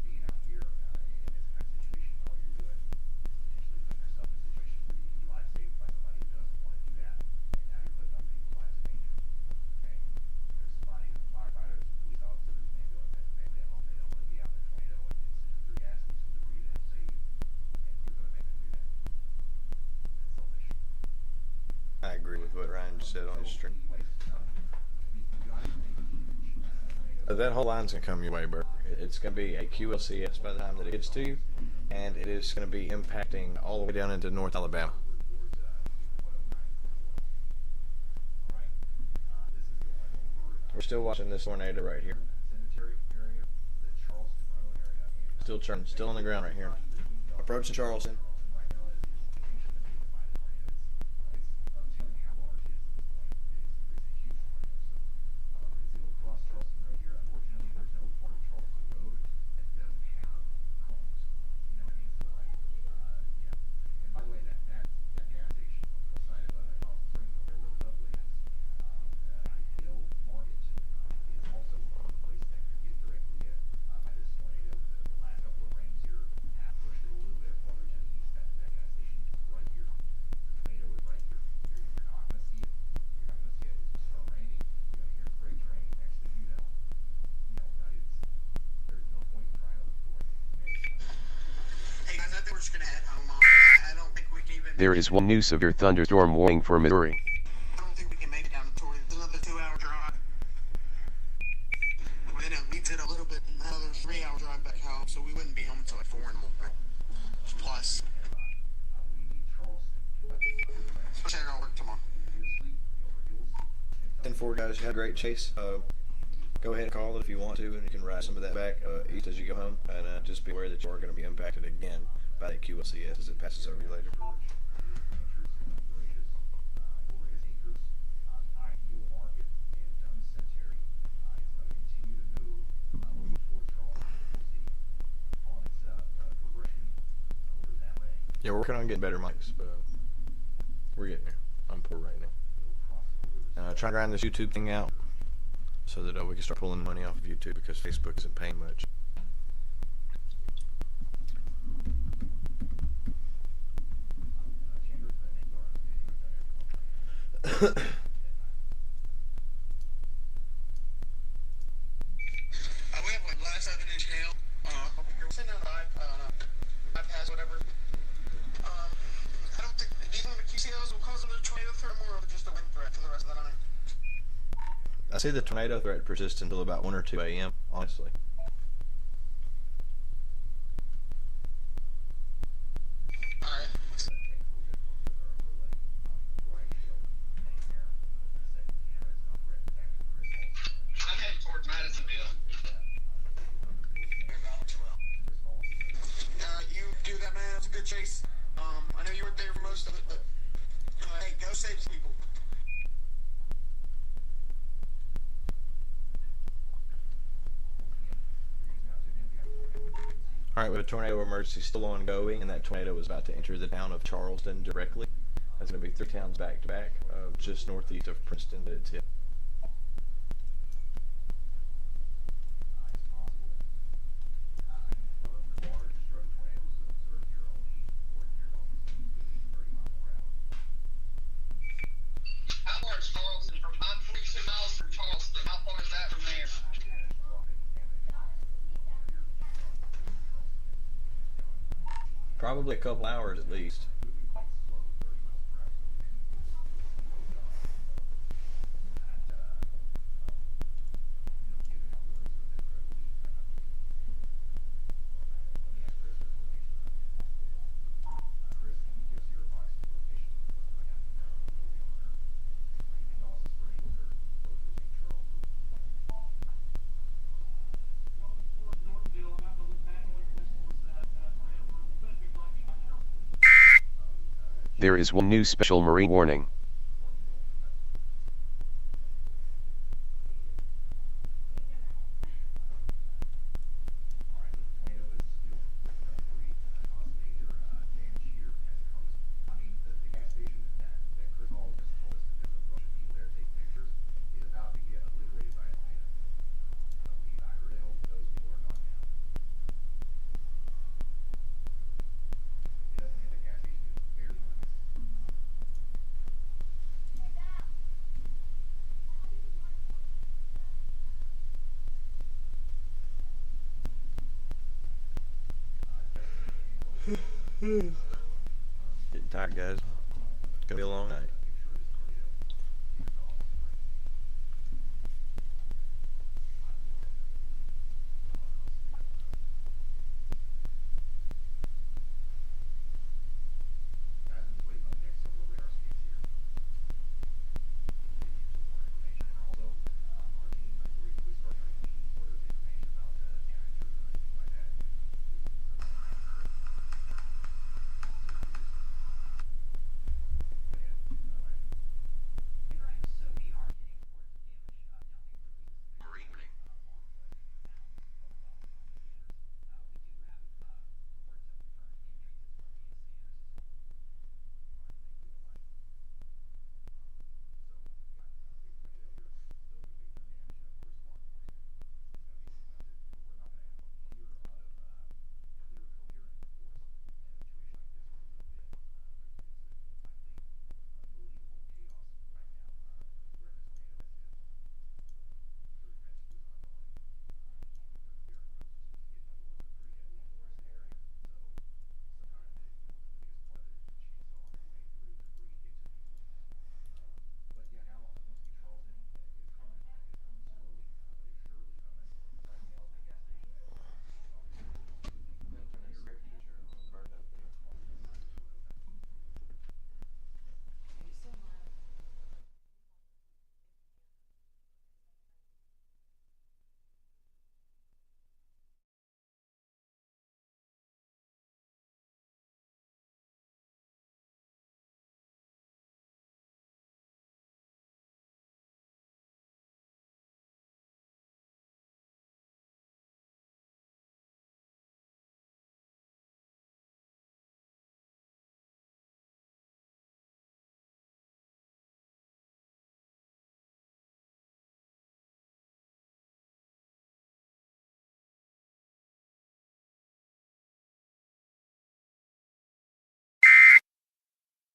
Being out here in this kind of situation, all you're doing is potentially putting yourself in a situation where you can be life saved by somebody who doesn't want to do that, and now you're putting other people's lives in danger. Okay? There's somebody, firefighters, police officers, ambulance, has a family at home. They don't want to be out in a tornado and sift through gas and some debris to help save you, and you're going to make them do that. That's selfish. I agree with what Ryan just said on his stream. That whole line's gonna come your way, bro. It's gonna be a QLCS by the time that it gets to you, and it is gonna be impacting all the way down into North Alabama. We're still watching this tornado right here. Still churning, still on the ground right here. Approaching Charleston. Hey guys, I think we're just gonna head home. I don't think we can even. There is one new severe thunderstorm warning for Missouri. I don't think we can make it down to Torrey. It's another 2-hour drive. Then it leads it a little bit, another 3-hour drive back home, so we wouldn't be home until like 4 in the morning. Plus. Especially I gotta work tomorrow. 10-4 guys, you had a great chase. Go ahead and call it if you want to, and you can ride some of that back east as you go home. And just be aware that you are going to be impacted again by that QLCS as it passes over you later. Yeah, we're working on getting better mics, but we're getting there. I'm poor right now. Trying to grind this YouTube thing out so that we can start pulling money off of YouTube because Facebook isn't paying much. We have like last 7-inch hail. We're sitting on an iPads, whatever. I don't think, do you think the QCLs will cause another tornado threat or just a wind threat for the rest of the night? I see the tornado threat persist until about 1 or 2 a.m., honestly. Alright. I'm heading towards Madisonville. You do that, man. It was a good chase. I know you weren't there for most of it, but hey, go save some people. Alright, we have a tornado emergency still ongoing, and that tornado is about to enter the town of Charleston directly. That's going to be 3 towns back to back, just northeast of Princeton that it's hit. How far is Charleston from? I'm 42 miles from Charleston. How far is that from there? Probably a couple hours at least. There is one new special marine warning. Getting tired, guys. Gonna be a long night.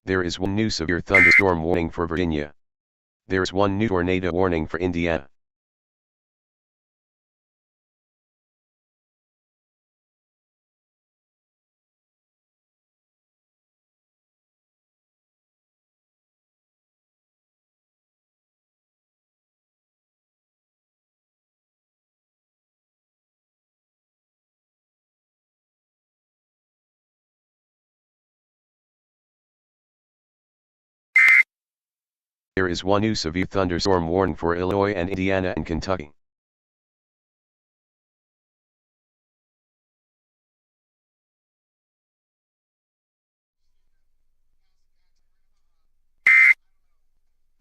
There is one new severe thunderstorm warning for Virginia. There is one new tornado warning for Indiana. There is one new severe thunderstorm warning for Illinois and Indiana and Kentucky.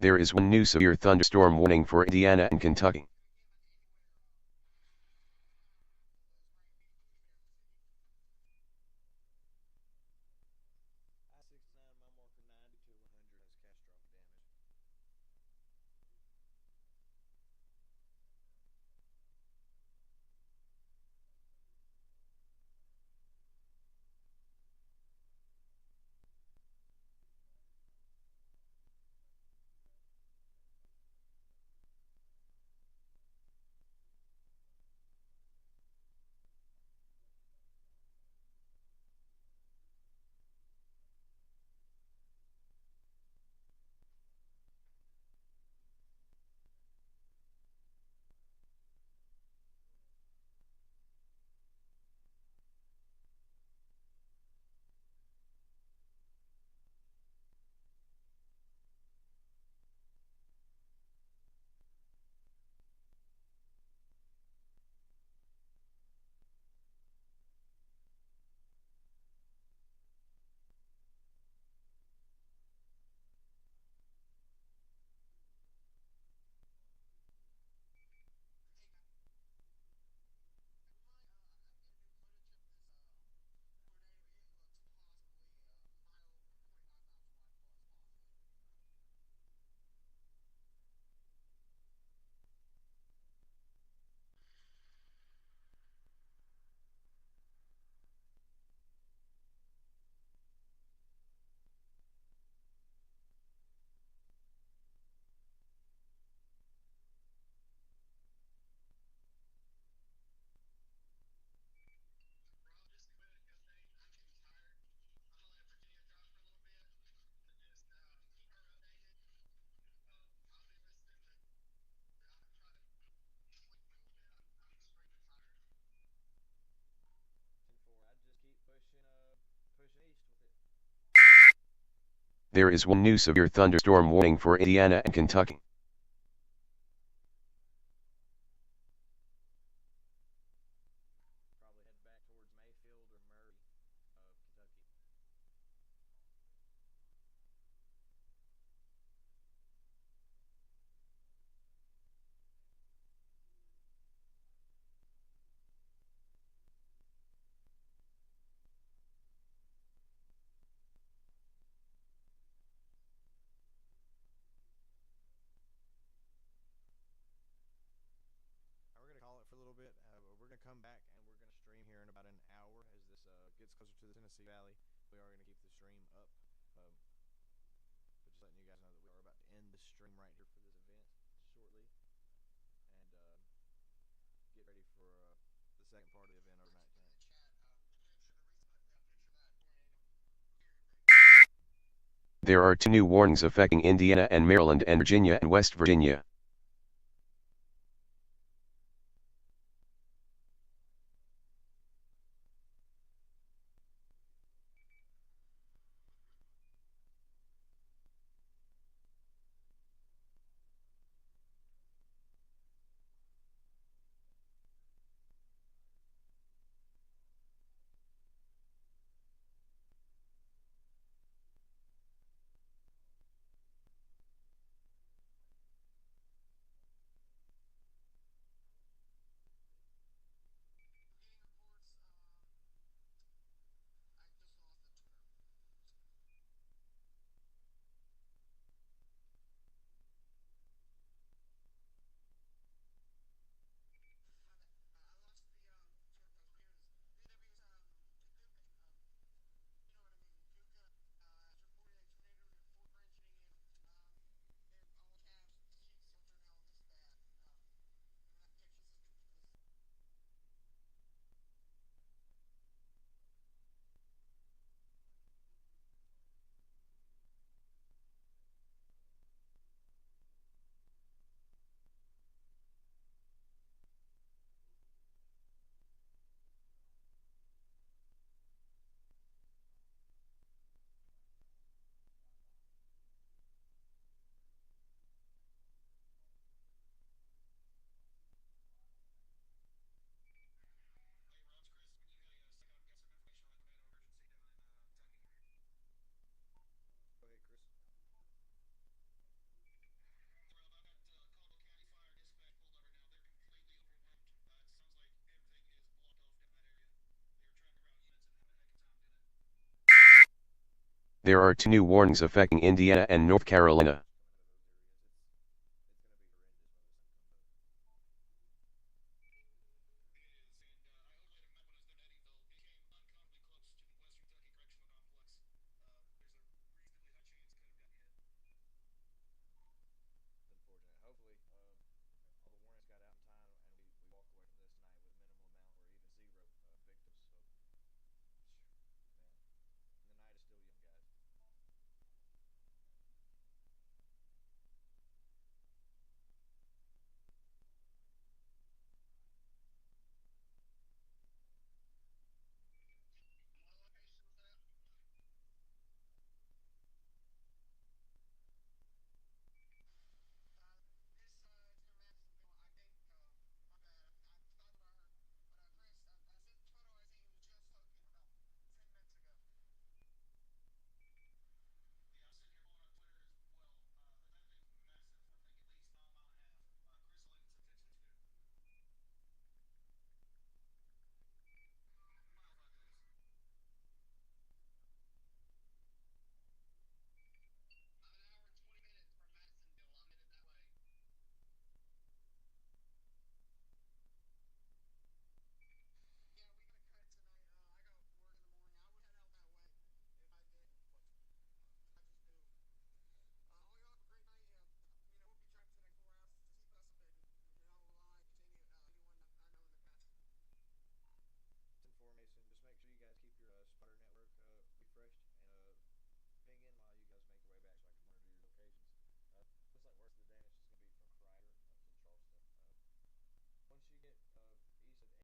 There is one new severe thunderstorm warning for Indiana and Kentucky. There is one new severe thunderstorm warning for Indiana and Kentucky. Probably head back towards Mayfield or Murray, Kentucky. We're going to call it for a little bit. We're going to come back and we're going to stream here in about an hour as this gets closer to the Tennessee Valley. We are going to keep the stream up. But just letting you guys know that we are about to end the stream right here for this event shortly. And get ready for the second part of the event overnight tonight. There are 2 new warnings affecting Indiana and Maryland and Virginia and West Virginia. Go ahead, Chris. There are 2 new warnings affecting Indiana and North Carolina.